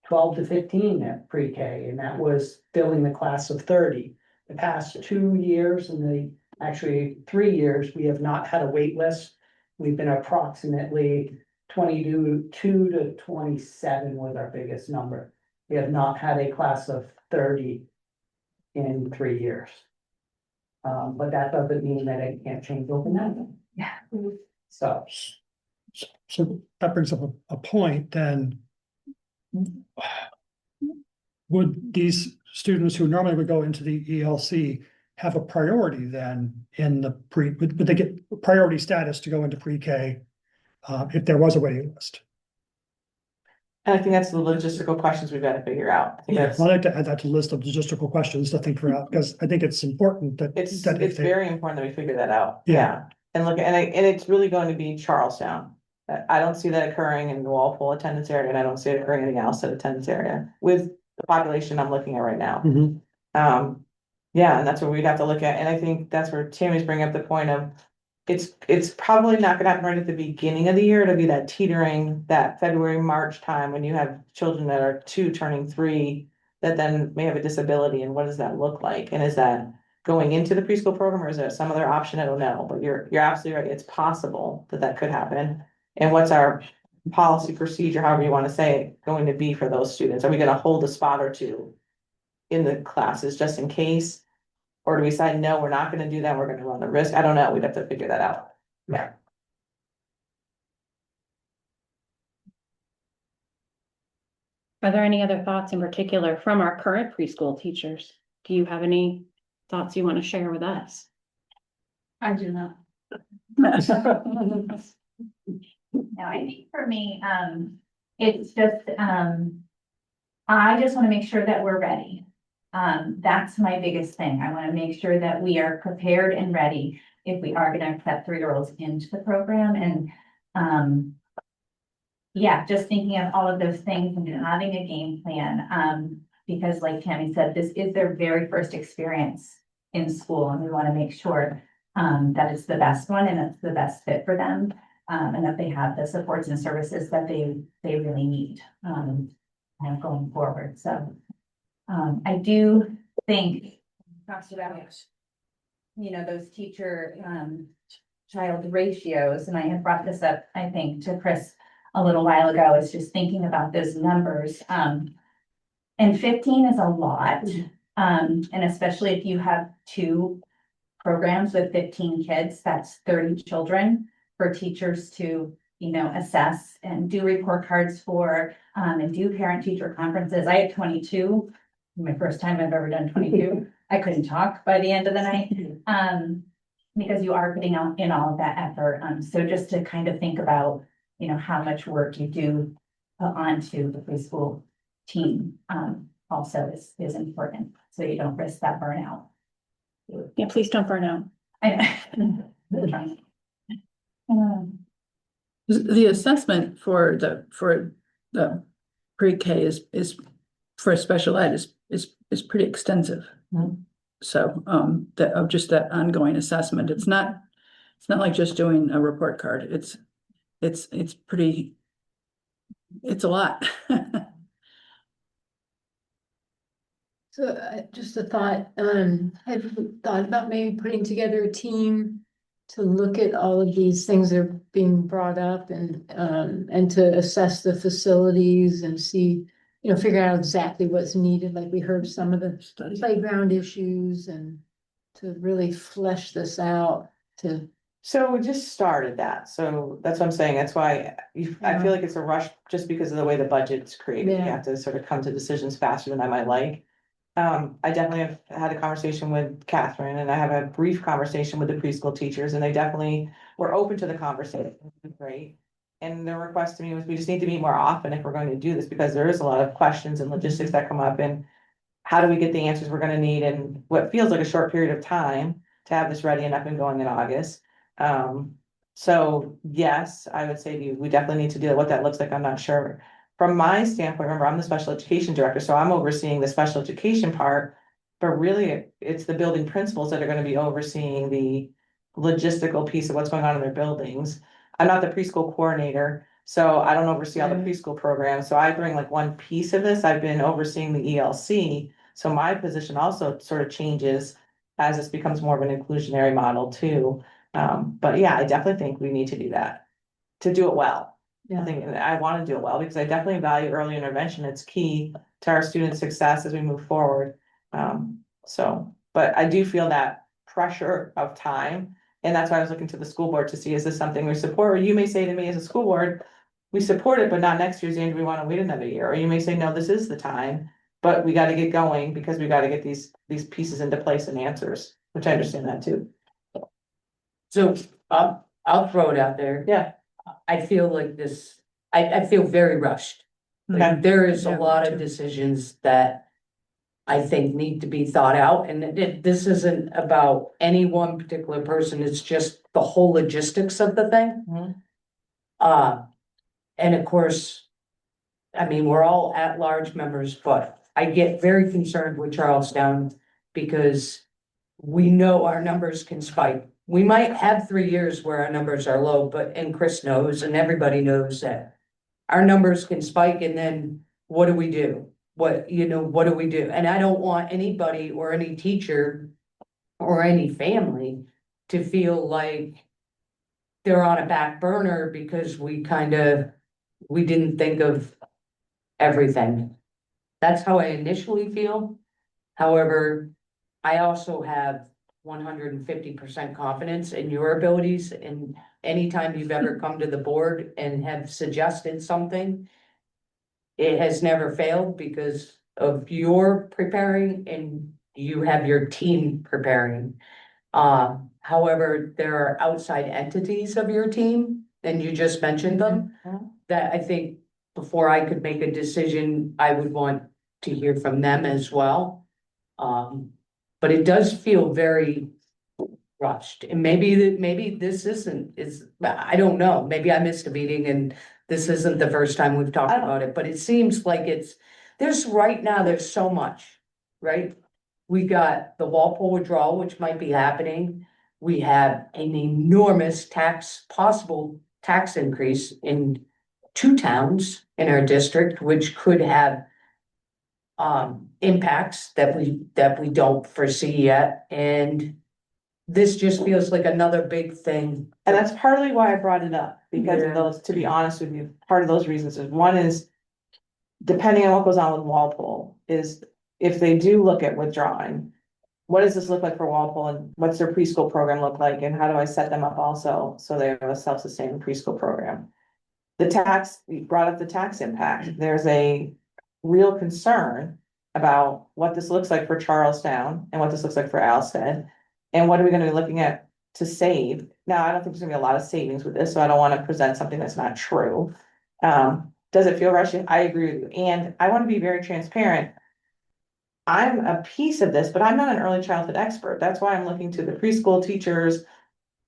Speaker 8: 12 to 15 at pre-K, and that was filling the class of 30. The past 2 years and actually 3 years, we have not had a wait list. We've been approximately 22 to 27 was our biggest number. We have not had a class of 30 in 3 years. But that doesn't mean that it can't change overnight.
Speaker 11: Yeah.
Speaker 8: So.
Speaker 4: So that brings up a point then. Would these students who normally would go into the ELC have a priority then in the would they get priority status to go into pre-K if there was a waiting list?
Speaker 2: And I think that's the logistical questions we've got to figure out. I think
Speaker 4: Yeah,
Speaker 2: that's,
Speaker 4: I'd like to add that to the list of logistical questions to think about, because I think it's important that.
Speaker 2: it's
Speaker 4: that if they-
Speaker 2: very important that we figure that out.
Speaker 4: Yeah.
Speaker 2: And look, and it's really going to be Charlestown. I don't see that occurring in the Walpole attendance area, and I don't see it occurring anything else at attendance area with the population I'm looking at right now.
Speaker 4: Mhm.
Speaker 2: Yeah, and that's what we'd have to look at, and I think that's where Tammy's bringing up the point of it's probably not gonna happen right at the beginning of the year. It'll be that teetering, that February, March time when you have children that are 2 turning 3 that then may have a disability, and what does that look like? And is that going into the preschool program, or is there some other option? I don't know, but you're absolutely right. It's possible that could happen. And what's our policy procedure, however you want to say it, going to be for those students? Are we gonna hold a spot or 2 in the classes just in case? Or do we decide, no, we're not gonna do that, we're gonna run the risk? I don't know, we'd have to figure that out. Yeah.
Speaker 1: Are there any other thoughts in particular from our current preschool teachers? Do you have any thoughts you want to share with us?
Speaker 6: I do not.
Speaker 10: No, I think for me, it's just, I just want to make sure that we're ready. That's my biggest thing. I want to make sure that we are prepared and ready if we are going to accept 3-year-olds into the program. And, yeah, just thinking of all of those things and having a game plan. Because like Tammy said, this is their very first experience in school, and we want to make sure that it's the best one and it's the best fit for them. And that they have the supports and services that they really need going forward. So I do think talks about, those teacher child ratios, and I had brought this up, I think, to Chris a little while ago, is just thinking about those numbers. And 15 is a lot. And especially if you have 2 programs with 15 kids, that's 30 children for teachers to, assess and do report cards for, and do parent teacher conferences. I had 22, my first time I've ever done 22. I couldn't talk by the end of the night, because you are putting out in all of that effort. So just to kind of think about, how much work you do put onto the preschool team, also is important. So you don't risk that burnout.
Speaker 1: Yeah, please don't burn out.
Speaker 3: The assessment for the pre-K is for special ed is pretty extensive.
Speaker 2: Mhm.
Speaker 3: So, just that ongoing assessment, it's not It's not like just doing a report card. It's pretty, it's a lot.
Speaker 6: So just a thought, have you thought about maybe putting together a team to look at all of these things that are being brought up and to assess the facilities and see, figure out exactly what's needed, like we heard some of the
Speaker 3: Study.
Speaker 6: playground issues and to really flesh this out to.
Speaker 2: So we just started that, so that's what I'm saying, that's why I feel like it's a rush just because of the way the budget's created, you
Speaker 6: Yeah.
Speaker 2: have to sort of come to decisions faster than I might like. I definitely have had a conversation with Catherine and I have a brief conversation with the preschool teachers and they definitely were open to the conversation, which was great. And their request to me was we just need to meet more often if we're going to do this, because there is a lot of questions and logistics that come up and how do we get the answers we're gonna need in what feels like a short period of time to have this ready and up and going in August. So yes, I would say to you, we definitely need to do what that looks like. I'm not sure. From my standpoint, remember, I'm the special education director, so I'm overseeing the special education part. But really, it's the building principals that are gonna be overseeing the logistical piece of what's going on in their buildings. I'm not the preschool coordinator, so I don't oversee all the
Speaker 6: Right.
Speaker 2: preschool programs, so I bring like one piece of this, I've been overseeing the ELC. So my position also sort of changes as this becomes more of an inclusionary model too. But yeah, I definitely think we need to do that, to do it well. I
Speaker 6: Yeah.
Speaker 2: think I want to do it well because I definitely value early intervention. It's key to our students' success as we move forward. But I do feel that pressure of time. And that's why I was looking to the school board to see, is this something we support? Or you may say to me as a school board, we support it, but not next year's end. We want to wait another year. Or you may say, no, this is the time, but we got to get going because we got to get these pieces into place and answers, which I understand that too.
Speaker 7: So I'll throw it out there.
Speaker 2: Yeah.
Speaker 7: I feel like this, I feel very rushed.
Speaker 2: Okay.
Speaker 7: Like there is a
Speaker 3: Yeah,
Speaker 7: lot
Speaker 3: me
Speaker 7: of
Speaker 3: too.
Speaker 7: decisions that I think need to be thought out, and this isn't about any one particular person, it's just the whole logistics of the thing.
Speaker 2: Mhm.
Speaker 7: And of course, I mean, we're all at-large members, but I get very concerned with Charlestown because we know our numbers can spike. We might have 3 years where our numbers are low, and Chris knows, and everybody knows that our numbers can spike, and then what do we do? What do we do? And I don't want anybody or any teacher or any family to feel like they're on a back burner because we didn't think of everything. That's how I initially feel. However, I also have 150% confidence in your abilities, and anytime you've ever come to the board and have suggested something, it has never failed because of your preparing and you have your team preparing. However, there are outside entities of your team, and you just mentioned them, that I think before I could make a decision, I would want to hear from them as well. But it does feel very rushed, and maybe this I don't know, maybe I missed a meeting and this isn't the first time we've talked about it, but it seems like there's so much, right? We got the Walpole withdrawal, which might be happening. We have an enormous possible tax increase in 2 towns in our district, which could have impacts that we don't foresee yet, and this just feels like another big thing.
Speaker 2: And that's partly why I brought it up, because of
Speaker 7: Yeah.
Speaker 2: those, to be honest with you, part of those reasons is, one is, depending on what goes on with Walpole, is if they do look at withdrawing, what does this look like for Walpole, and what's their preschool program look like, and how do I set them up also, so they have a self-sustaining preschool program? You brought up the tax impact, there's a real concern about what this looks like for Charlestown, and what this looks like for Alsted, and what are we gonna be looking at to save? Now, I don't think there's gonna be a lot of savings with this, so I don't wanna present something that's not true. Does it feel rushing? I agree with you, and I wanna be very transparent. I'm a piece of this, but I'm not an early childhood expert. That's why I'm looking to the preschool teachers.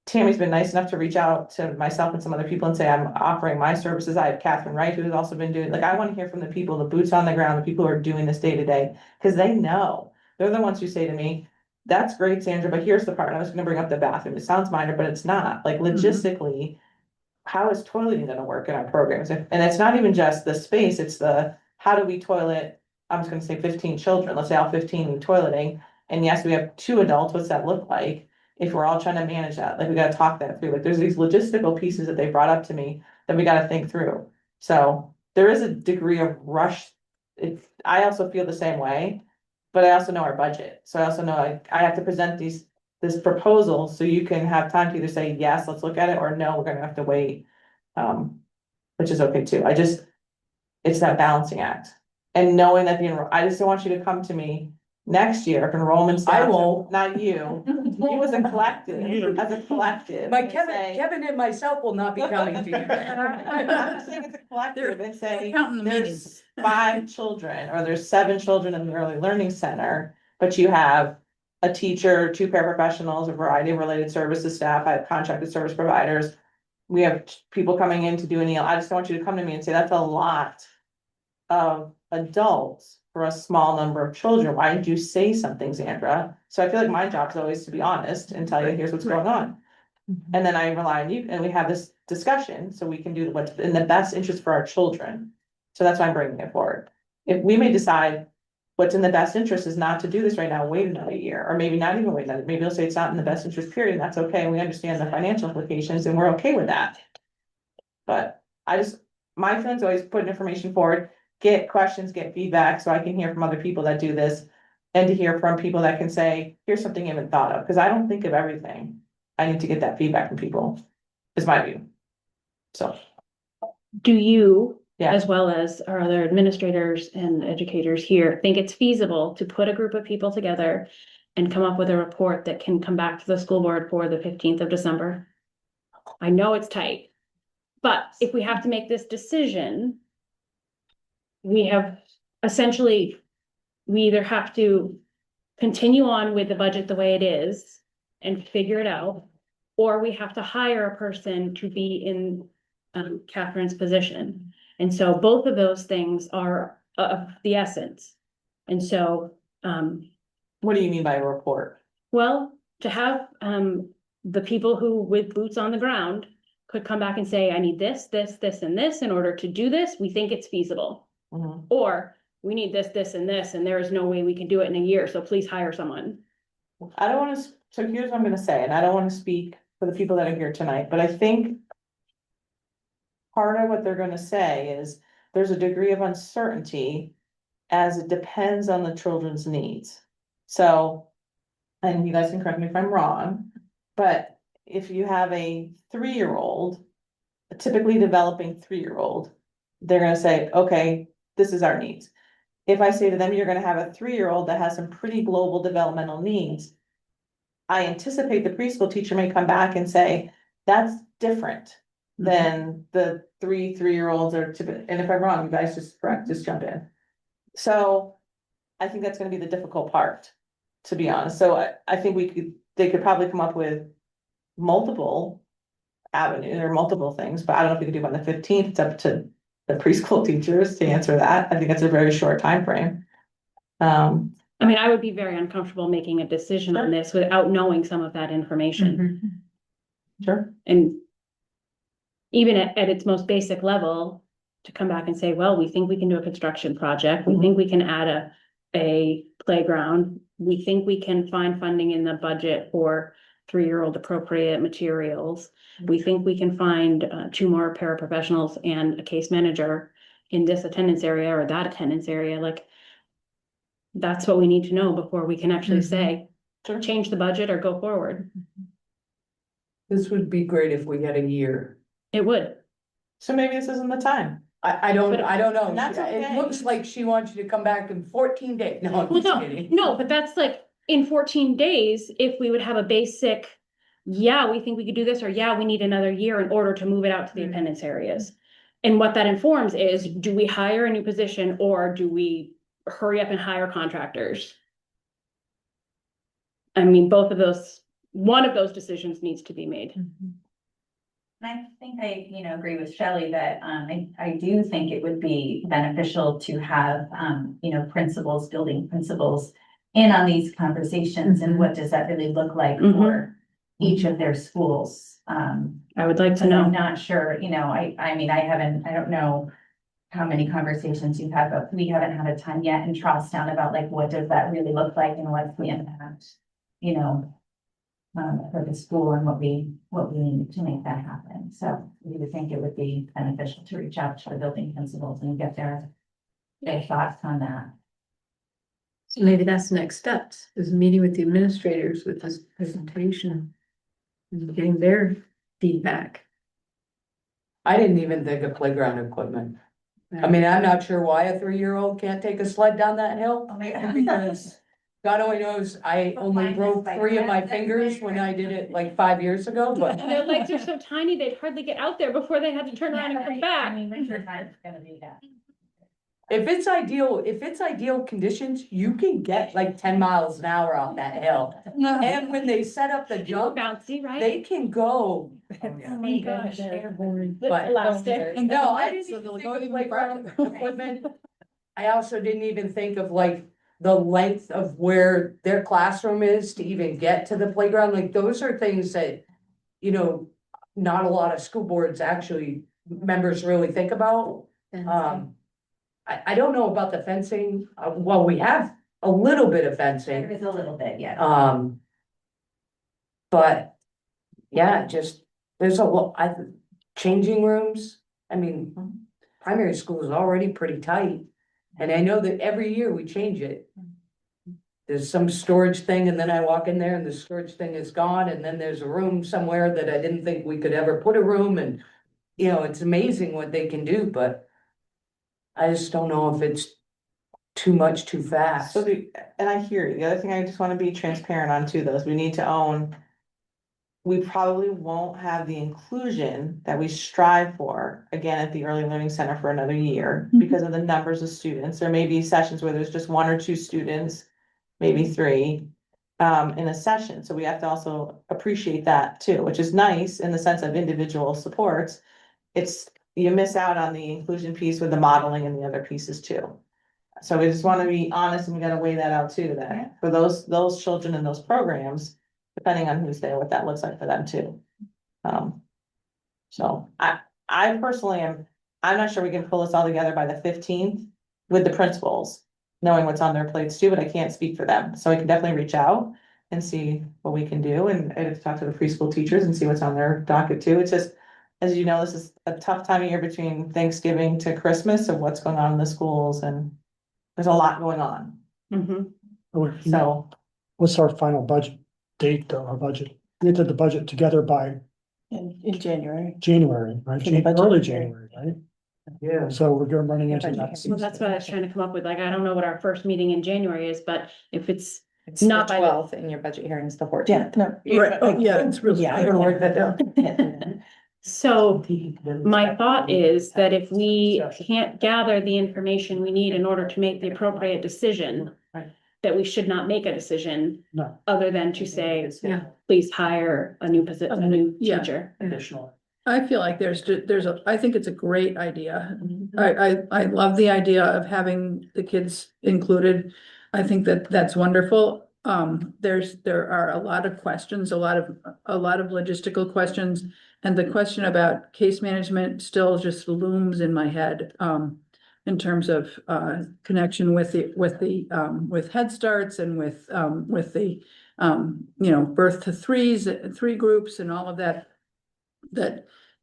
Speaker 2: Tammy's been nice enough to reach out to myself and some other people and say, I'm offering my services. I have Catherine Wright, who has also been doing, like, I want to hear from the people, the boots on the ground, the people who are doing this day to day, because they know. They're the ones who say to me, that's great, Sandra, but here's the part, I was gonna bring up the bathroom, it sounds minor, but it's not, like logistically. How is toileting gonna work in our programs? And it's not even just the space, it's the, how do we toilet? I'm just gonna say 15 children, let's say all 15 need toileting, and yes, we have 2 adults, what's that look like? If we're all trying to manage that, like we gotta talk that through, like there's these logistical pieces that they brought up to me that we gotta think through. So there is a degree of rush. I also feel the same way, but I also know our budget, so I also know I have to present this proposal, so you can have time to either say, yes, let's look at it, or no, we're gonna have to wait. Which is okay too, it's that balancing act. And knowing that I just don't want you to come to me next year if enrollment's
Speaker 7: I
Speaker 2: down,
Speaker 7: won't.
Speaker 2: not you, you as a collective.
Speaker 7: My
Speaker 2: and
Speaker 7: Kevin,
Speaker 2: say-
Speaker 7: Kevin and myself will not be coming to you.
Speaker 2: I'm saying it's a collective and say,
Speaker 3: Counting the
Speaker 2: there's 5 children, or there's 7 children in the early learning center, but you have a teacher, 2 paraprofessionals, a variety of related services staff, I have contracted service providers. We have people coming in to do an EL, I just don't want you to come to me and say, that's a lot of adults for a small number of children, why didn't you say something, Sandra? So I feel like my job is always to be honest and tell you, here's what's going on. And then I rely on you, and we have this discussion, so we can do what's in the best interest for our children. So that's why I'm bringing it forward. If we may decide what's in the best interest is not to do this right now, wait another year, or maybe not even wait another, maybe they'll say it's not in the best interest period, and that's okay, and we understand the financial implications, and we're okay with that. But my feeling's always putting information forward, get questions, get feedback, so I can hear from other people that do this. And to hear from people that can say, here's something you haven't thought of, because I don't think of everything. I need to get that feedback from people, is my view. So,
Speaker 1: Do you,
Speaker 2: yeah,
Speaker 1: as well as our other administrators and educators here, think it's feasible to put a group of people together and come up with a report that can come back to the school board for the 15th of December? I know it's tight, but if we have to make this decision, we have essentially, we either have to continue on with the budget the way it is and figure it out, or we have to hire a person to be in Catherine's position. And so both of those things are of the essence. And so,
Speaker 2: what do you mean by a report?
Speaker 1: well, to have the people who with boots on the ground could come back and say, I need this, this, this, and this in order to do this, we think it's feasible.
Speaker 2: Mhm.
Speaker 1: Or we need this, this, and this, and there is no way we can do it in a year, so please hire someone.
Speaker 2: I don't wanna, so here's what I'm gonna say, and I don't wanna speak for the people that are here tonight, but I think part of what they're gonna say is there's a degree of uncertainty as it depends on the children's needs. So, and you guys can correct me if I'm wrong, but if you have a 3-year-old, a typically developing 3-year-old, they're gonna say, okay, this is our needs. If I say to them, you're gonna have a 3-year-old that has some pretty global developmental needs, I anticipate the preschool teacher may come back and say, that's different than the 3-year-olds are typically, and if I'm wrong, you guys just correct, just jump in. So I think that's gonna be the difficult part, to be honest. So I think they could probably come up with multiple avenues or multiple things, but I don't know if we could do it on the 15th. It's up to the preschool teachers to answer that. I think that's a very short time frame.
Speaker 1: I mean, I would be very uncomfortable making a decision on this without knowing some of that information.
Speaker 2: Sure.
Speaker 1: And even at its most basic level, to come back and say, well, we think we can do a construction project, we think we can add a playground, we think we can find funding in the budget for 3-year-old appropriate materials, we think we can find 2 more paraprofessionals and a case manager in this attendance area or that attendance area, like that's what we need to know before we can actually say,
Speaker 2: Sure.
Speaker 1: change the budget or go forward.
Speaker 7: This would be great if we had a year.
Speaker 1: It would.
Speaker 2: So maybe this isn't the time.
Speaker 7: I don't know.
Speaker 2: And that's
Speaker 7: It
Speaker 2: okay.
Speaker 7: looks like she wants you to come back in 14 days. No, I'm
Speaker 1: Well,
Speaker 7: just
Speaker 1: no,
Speaker 7: kidding.
Speaker 1: no, but that's like in 14 days, if we would have a basic, yeah, we think we could do this, or yeah, we need another year in order to move it out to the attendance areas. And what that informs is, do we hire a new position or do we hurry up and hire contractors? I mean, one of those decisions needs to be made.
Speaker 10: I think I, agree with Shelley that, I do think it would be beneficial to have, principals, building principals in on these conversations and what does that really look like for each of their schools?
Speaker 1: I would like to
Speaker 10: I'm
Speaker 1: know.
Speaker 10: not sure, you know, I mean, I don't know how many conversations you've had, but we haven't had a ton yet in Charlestown about like, what does that really look like and what's the impact, you know, for the school and what we need to make that happen. So we would think it would be beneficial to reach out to the building principals and get their thoughts on that.
Speaker 6: So maybe that's the next steps, is meeting with the administrators with this presentation. And getting their feedback.
Speaker 7: I didn't even think of playground equipment. I mean, I'm not sure why a 3-year-old can't take a sled down that hill, because God only knows, I only broke 3 of my fingers when I did it like 5 years ago, but.
Speaker 1: Their legs are so tiny, they'd hardly get out there before they had to turn around and come
Speaker 10: I
Speaker 1: back.
Speaker 10: mean, Richard and I is gonna be that.
Speaker 7: If it's ideal conditions, you can get like 10 miles an hour off that hill. And when they set up the jump,
Speaker 1: Bouncy, right?
Speaker 7: they can go.
Speaker 1: Oh my gosh.
Speaker 7: But
Speaker 1: Elastic.
Speaker 7: no, I didn't even think of playground equipment. I also didn't even think of like the length of where their classroom is to even get to the playground. Like those are things that, you know, not a lot of school boards actually members really think about. I don't know about the fencing. Well, we have a little bit of
Speaker 10: There
Speaker 7: fencing.
Speaker 10: is a little bit, yeah.
Speaker 7: But yeah, just, there's a lot, changing rooms. I mean, primary school is already pretty tight. And I know that every year we change it. There's some storage thing and then I walk in there and the storage thing is gone. And then there's a room somewhere that I didn't think we could ever put a room. And, you know, it's amazing what they can do, but I just don't know if it's too much too fast.
Speaker 2: So and I hear you. The other thing I just want to be transparent on too, though, is we need to own. We probably won't have the inclusion that we strive for again at the Early Learning Center for another year because of the numbers of students. There may be sessions where there's just 1 or 2 students, maybe 3, in a session. So we have to also appreciate that too, which is nice in the sense of individual supports. You miss out on the inclusion piece with the modeling and the other pieces too. So we just want to be honest and we got to weigh that out too, that for those children in those programs, depending on who's there, what that looks like for them too. So I personally I'm not sure we can pull this all together by the 15th with the principals, knowing what's on their plates too, but I can't speak for them. So I can definitely reach out and see what we can do and talk to the preschool teachers and see what's on their docket too. It's just, as you know, this is a tough time of year between Thanksgiving to Christmas of what's going on in the schools and there's a lot going on. So
Speaker 4: What's our final budget date though, our budget? We did the budget together by
Speaker 9: In January.
Speaker 4: January, right?
Speaker 9: For the budget.
Speaker 4: Early January, right?
Speaker 7: Yeah.
Speaker 4: So we're going running into that.
Speaker 1: Well, that's what I was trying to come up with. Like, I don't know what our first meeting in January is, but if it's
Speaker 12: It's
Speaker 1: not
Speaker 12: the
Speaker 1: by the-
Speaker 12: 12th and your budget hearing is the 14th.
Speaker 9: Yeah, no.
Speaker 3: Right, oh, yeah, it's really.
Speaker 9: Yeah, I'm gonna work that down.
Speaker 1: So my thought is that if we can't gather the information we need in order to make the appropriate decision,
Speaker 2: Right.
Speaker 1: that we should not make a decision
Speaker 4: No.
Speaker 1: other than to say,
Speaker 6: Yeah.
Speaker 1: please hire a new a new
Speaker 3: Yeah.
Speaker 1: teacher.
Speaker 8: Additional.
Speaker 3: I feel like I think it's a great idea. I love the idea of having the kids included. I think that that's wonderful. There are a lot of questions, a lot of logistical questions. And the question about case management still just looms in my head, in terms of, connection with Head Starts and with the, birth to 3 groups and all of that.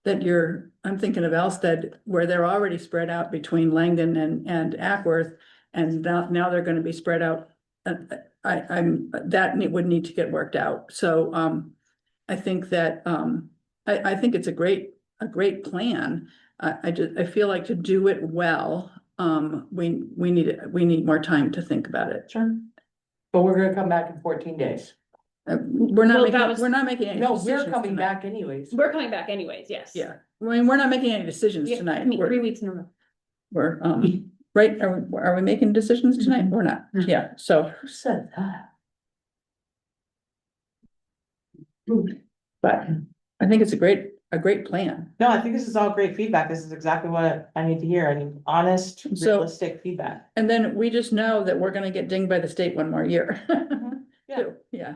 Speaker 3: I'm thinking of Elstead, where they're already spread out between Langdon and Ackworth. And now they're gonna be spread out. That would need to get worked out. So, I think that, I think it's a great plan. I feel like to do it well, we need more time to think about it.
Speaker 7: Sure. But we're gonna come back in 14 days.
Speaker 3: We're
Speaker 1: Well,
Speaker 3: not
Speaker 1: that was-
Speaker 3: making any
Speaker 7: No,
Speaker 3: decisions
Speaker 7: we're coming
Speaker 3: tonight.
Speaker 7: back anyways.
Speaker 1: We're coming back anyways, yes.
Speaker 3: Yeah, I mean, we're not making any decisions
Speaker 1: Yeah,
Speaker 3: tonight.
Speaker 1: I mean, 3
Speaker 3: We're,
Speaker 1: weeks in a row.
Speaker 3: we're, right, are we making decisions tonight? We're not, yeah, so,
Speaker 7: Who said that?
Speaker 3: but I think it's a great a great plan.
Speaker 2: No, I think this is all great feedback. This is exactly what I need to hear. I need honest,
Speaker 3: So-
Speaker 2: realistic feedback.
Speaker 3: And then we just know that we're gonna get dinged by the state one more year.
Speaker 2: Yeah.
Speaker 3: Too. Yeah.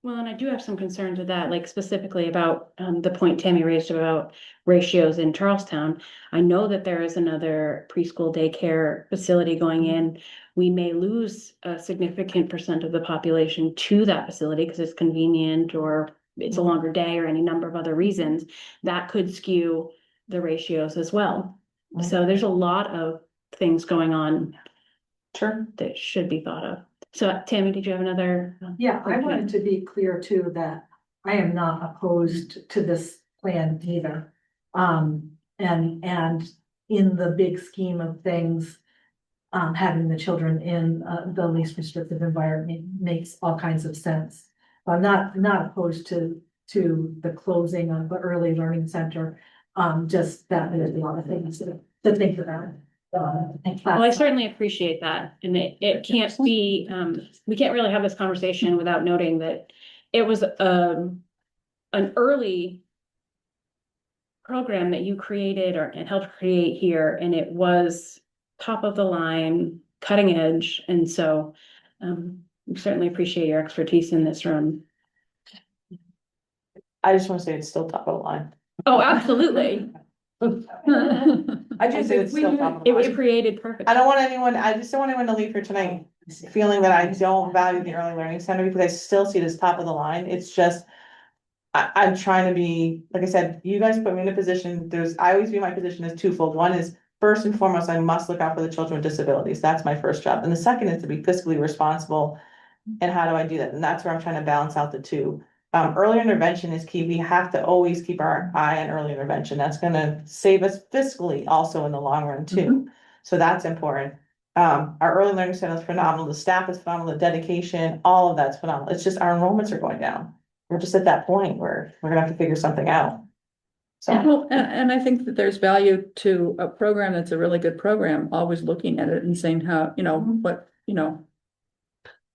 Speaker 1: Well, and I do have some concerns with that, like specifically about the point Tammy raised about ratios in Charlestown. I know that there is another preschool daycare facility going in. We may lose a significant percent of the population to that facility because it's convenient or it's a longer day or any number of other reasons. That could skew the ratios as well. So there's a lot of things going on
Speaker 2: Sure.
Speaker 1: that should be thought of. So Tammy, did you have another?
Speaker 11: Yeah, I
Speaker 1: Okay.
Speaker 11: wanted to be clear too, that I am not opposed to this plan either. And in the big scheme of things, having the children in, the least restrictive environment makes all kinds of sense. I'm not opposed to the closing of the early learning center, just that there's a lot of things to think about.
Speaker 1: Well, I certainly appreciate that, and it can't be, we can't really have this conversation without noting that it was, an early program that you created and helped create here, and it was top of the line, cutting edge, and so, we certainly appreciate your expertise in this room.
Speaker 2: I just want to say it's still top of the line.
Speaker 1: Oh, absolutely.
Speaker 7: I
Speaker 2: I
Speaker 7: just,
Speaker 2: say
Speaker 7: if
Speaker 2: it's
Speaker 7: we,
Speaker 2: still top of the
Speaker 1: It was
Speaker 2: line.
Speaker 1: created perfectly.
Speaker 2: I don't want anyone, I just don't want anyone to leave here tonight feeling that I don't value the early learning center because I still see it as top of the line. It's just. I'm trying to be, like I said, you guys put me in a position, I always view my position as twofold. One is, first and foremost, I must look out for the children with disabilities. That's my first job. And the second is to be fiscally responsible. And how do I do that? And that's where I'm trying to balance out the two. Early intervention is key. We have to always keep our eye on early intervention. That's gonna save us fiscally also in the long run too. So that's important. Our early learning center is phenomenal. The staff is phenomenal, the dedication, all of that's phenomenal. It's just our enrollments are going down. We're just at that point where we're gonna have to figure something out. So,
Speaker 3: Well, and I think that there's value to a program that's a really good program, always looking at it and saying how,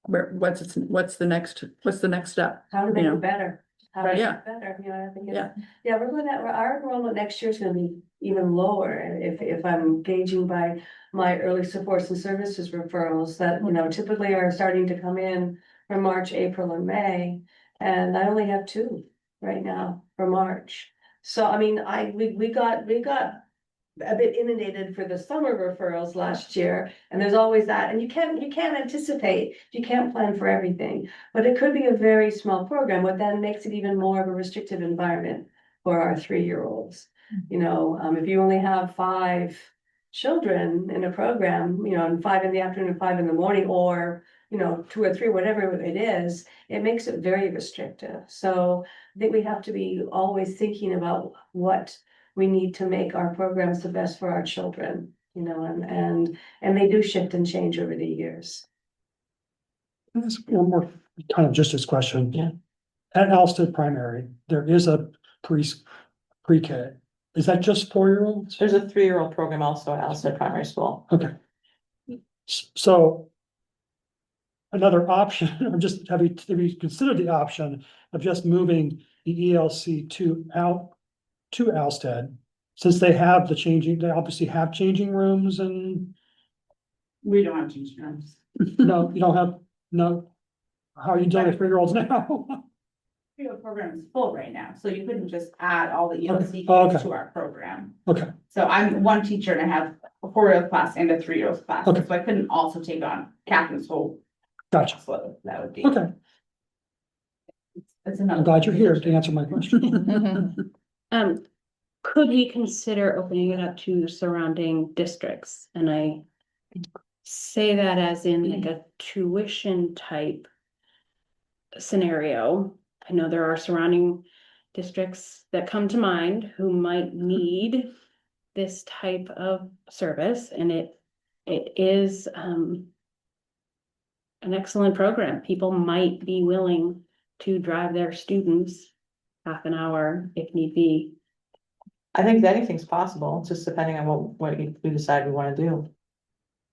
Speaker 3: what, what's the next step?
Speaker 5: How to make
Speaker 3: You know.
Speaker 5: it better. How to make
Speaker 3: Yeah.
Speaker 5: it better, I think
Speaker 3: Yeah.
Speaker 5: yeah, we're going to, our enrollment next year is gonna be even lower. If I'm gauging by my early supports and services referrals that, typically are starting to come in for March, April, and May. And I only have 2 right now for March. So, I mean, we got a bit inundated for the summer referrals last year, and there's always that, and you can't anticipate, you can't plan for everything, but it could be a very small program, what then makes it even more of a restrictive environment for our 3-year-olds. If you only have 5 children in a program, and 5 in the afternoon and 5 in the morning, or 2 or 3, whatever it is, it makes it very restrictive. So I think we have to be always thinking about what we need to make our programs the best for our children, and they do shift and change over the years.
Speaker 4: That's one more kind of just this question.
Speaker 2: Yeah.
Speaker 4: At Alsted Primary, there is a pre-K. Is that just 4-year-olds?
Speaker 2: there's a 3-year-old program also at Alsted Primary School.
Speaker 4: Okay. So another option, or just have you considered the option of just moving the ELC to Alsted? Since they obviously have changing rooms and,
Speaker 12: We don't have changing rooms.
Speaker 4: no, you don't have, no. How are you doing with 3-year-olds now?
Speaker 12: Your program is full right now, so you couldn't just add all the ELC
Speaker 4: Oh,
Speaker 12: kids
Speaker 4: okay.
Speaker 12: to our program.
Speaker 4: Okay,
Speaker 12: So I'm one teacher and I have a 4-year-old class and a 3-year-old class,
Speaker 4: Okay.
Speaker 12: so I couldn't also take on Catherine's whole
Speaker 4: gotcha.
Speaker 12: load. That would be.
Speaker 4: Okay,
Speaker 12: It's another.
Speaker 4: I'm glad you're here to answer my question.
Speaker 1: Could we consider opening it up to surrounding districts? And I say that as in like a tuition type scenario. I know there are surrounding districts that come to mind who might need this type of service, and it is an excellent program. People might be willing to drive their students half an hour if need be.
Speaker 2: I think that anything's possible, it's just depending on what we decide we wanna do.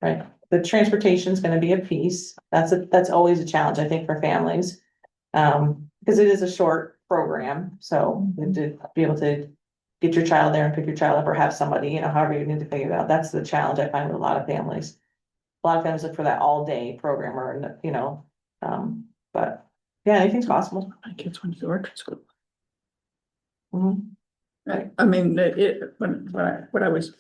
Speaker 2: Right, the transportation's gonna be a piece, that's always a challenge, I think, for families. Because it is a short program, so to be able to get your child there and pick your child up or have somebody, you know, however you need to figure it out. That's the challenge I find with a lot of families. A lot of families look for that all-day program or, you know, but yeah, anything's possible.
Speaker 3: My kids went to the orchard school.
Speaker 2: Mhm.
Speaker 3: I mean, what I was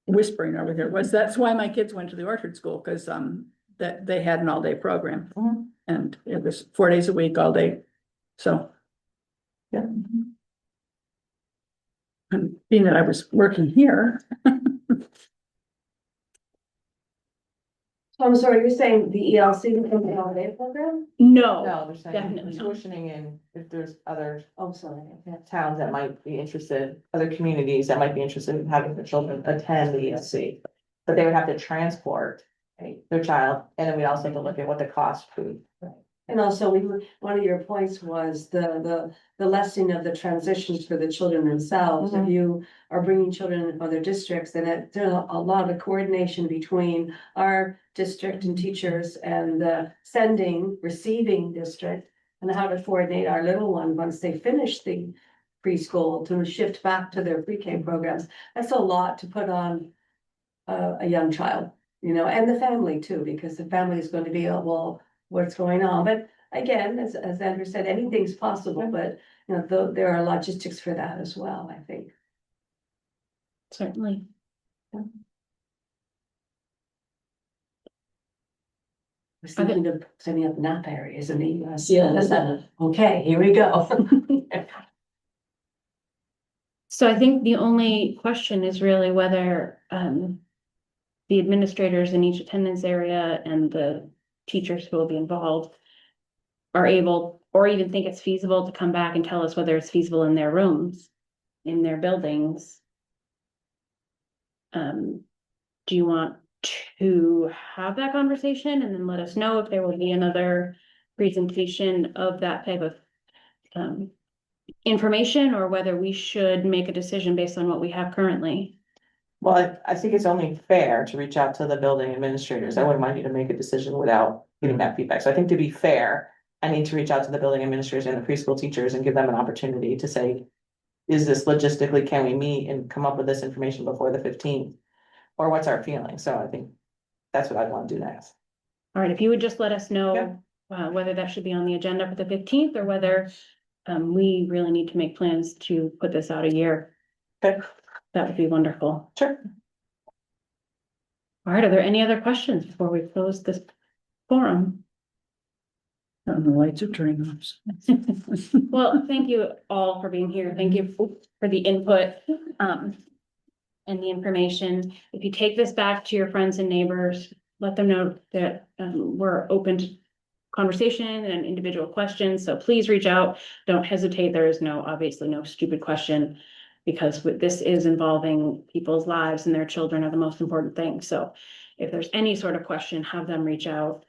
Speaker 3: whispering over here was that's why my kids went to the orchard school, because that they had an all-day program.
Speaker 2: Mhm.
Speaker 3: And it was 4 days a week, all day. So.
Speaker 2: Yeah.
Speaker 3: And being that I was working here,
Speaker 5: So I'm sorry, you're saying the ELC becomes an all-day program?
Speaker 1: No,
Speaker 2: No, they're saying
Speaker 1: definitely not.
Speaker 2: tuitioning in, if there's other
Speaker 5: Oh, sorry.
Speaker 2: towns that might be interested, other communities that might be interested in having their children attend the ESC. But they would have to transport their child, and then we also have to look at what the cost food.
Speaker 5: And also, one of your points was the lessening of the transitions for the children themselves. If you are bringing children in other districts, then there's a lot of coordination between our district and teachers and the receiving district, and how to coordinate our little one once they finish the preschool to shift back to their pre-K programs. That's a lot to put on a young child, you know, and the family too, because the family is going to be, well, what's going on. But again, as Andrew said, anything's possible, but you know, there are logistics for that as well, I think.
Speaker 1: Certainly.
Speaker 5: Was thinking of setting up nap areas in the US. Yeah. Okay, here we go.
Speaker 1: So I think the only question is really whether the administrators in each attendance area and the teachers who will be involved are able, or even think it's feasible to come back and tell us whether it's feasible in their rooms, in their buildings. Do you want to have that conversation and then let us know if there will be another presentation of that type of information, or whether we should make a decision based on what we have currently?
Speaker 2: Well, I think it's only fair to reach out to the building administrators. I wouldn't mind you to make a decision without getting that feedback. So I think to be fair, I need to reach out to the building administrators and the preschool teachers and give them an opportunity to say, is this logistically, can we meet and come up with this information before the 15th? Or what's our feeling? So I think that's what I'd want to do next.
Speaker 1: All right, if you would just let us know
Speaker 2: Yeah.
Speaker 1: whether that should be on the agenda for the 15th, or whether we really need to make plans to put this out a year.
Speaker 2: Okay.
Speaker 1: That would be wonderful.
Speaker 2: Sure.
Speaker 1: All right, are there any other questions before we close this forum?
Speaker 3: and the lights are turning off.
Speaker 1: Well, thank you all for being here. Thank you for the input and the information. If you take this back to your friends and neighbors, let them know that we're open to conversation and individual questions. So please reach out. Don't hesitate. There is obviously no stupid question, because this is involving people's lives, and their children are the most important thing. So if there's any sort of question, have them reach out.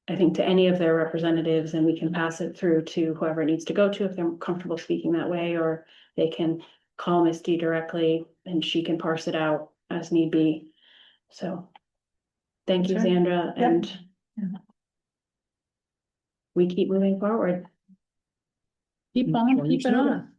Speaker 1: I think to any of their representatives, and we can pass it through to whoever it needs to go to if they're comfortable speaking that way, or they can call Misty directly and she can parse it out as need be. So thank you,
Speaker 2: That's right.
Speaker 1: Sandra,
Speaker 2: Yep.
Speaker 1: and we keep moving forward.
Speaker 3: Keep on, keep it on.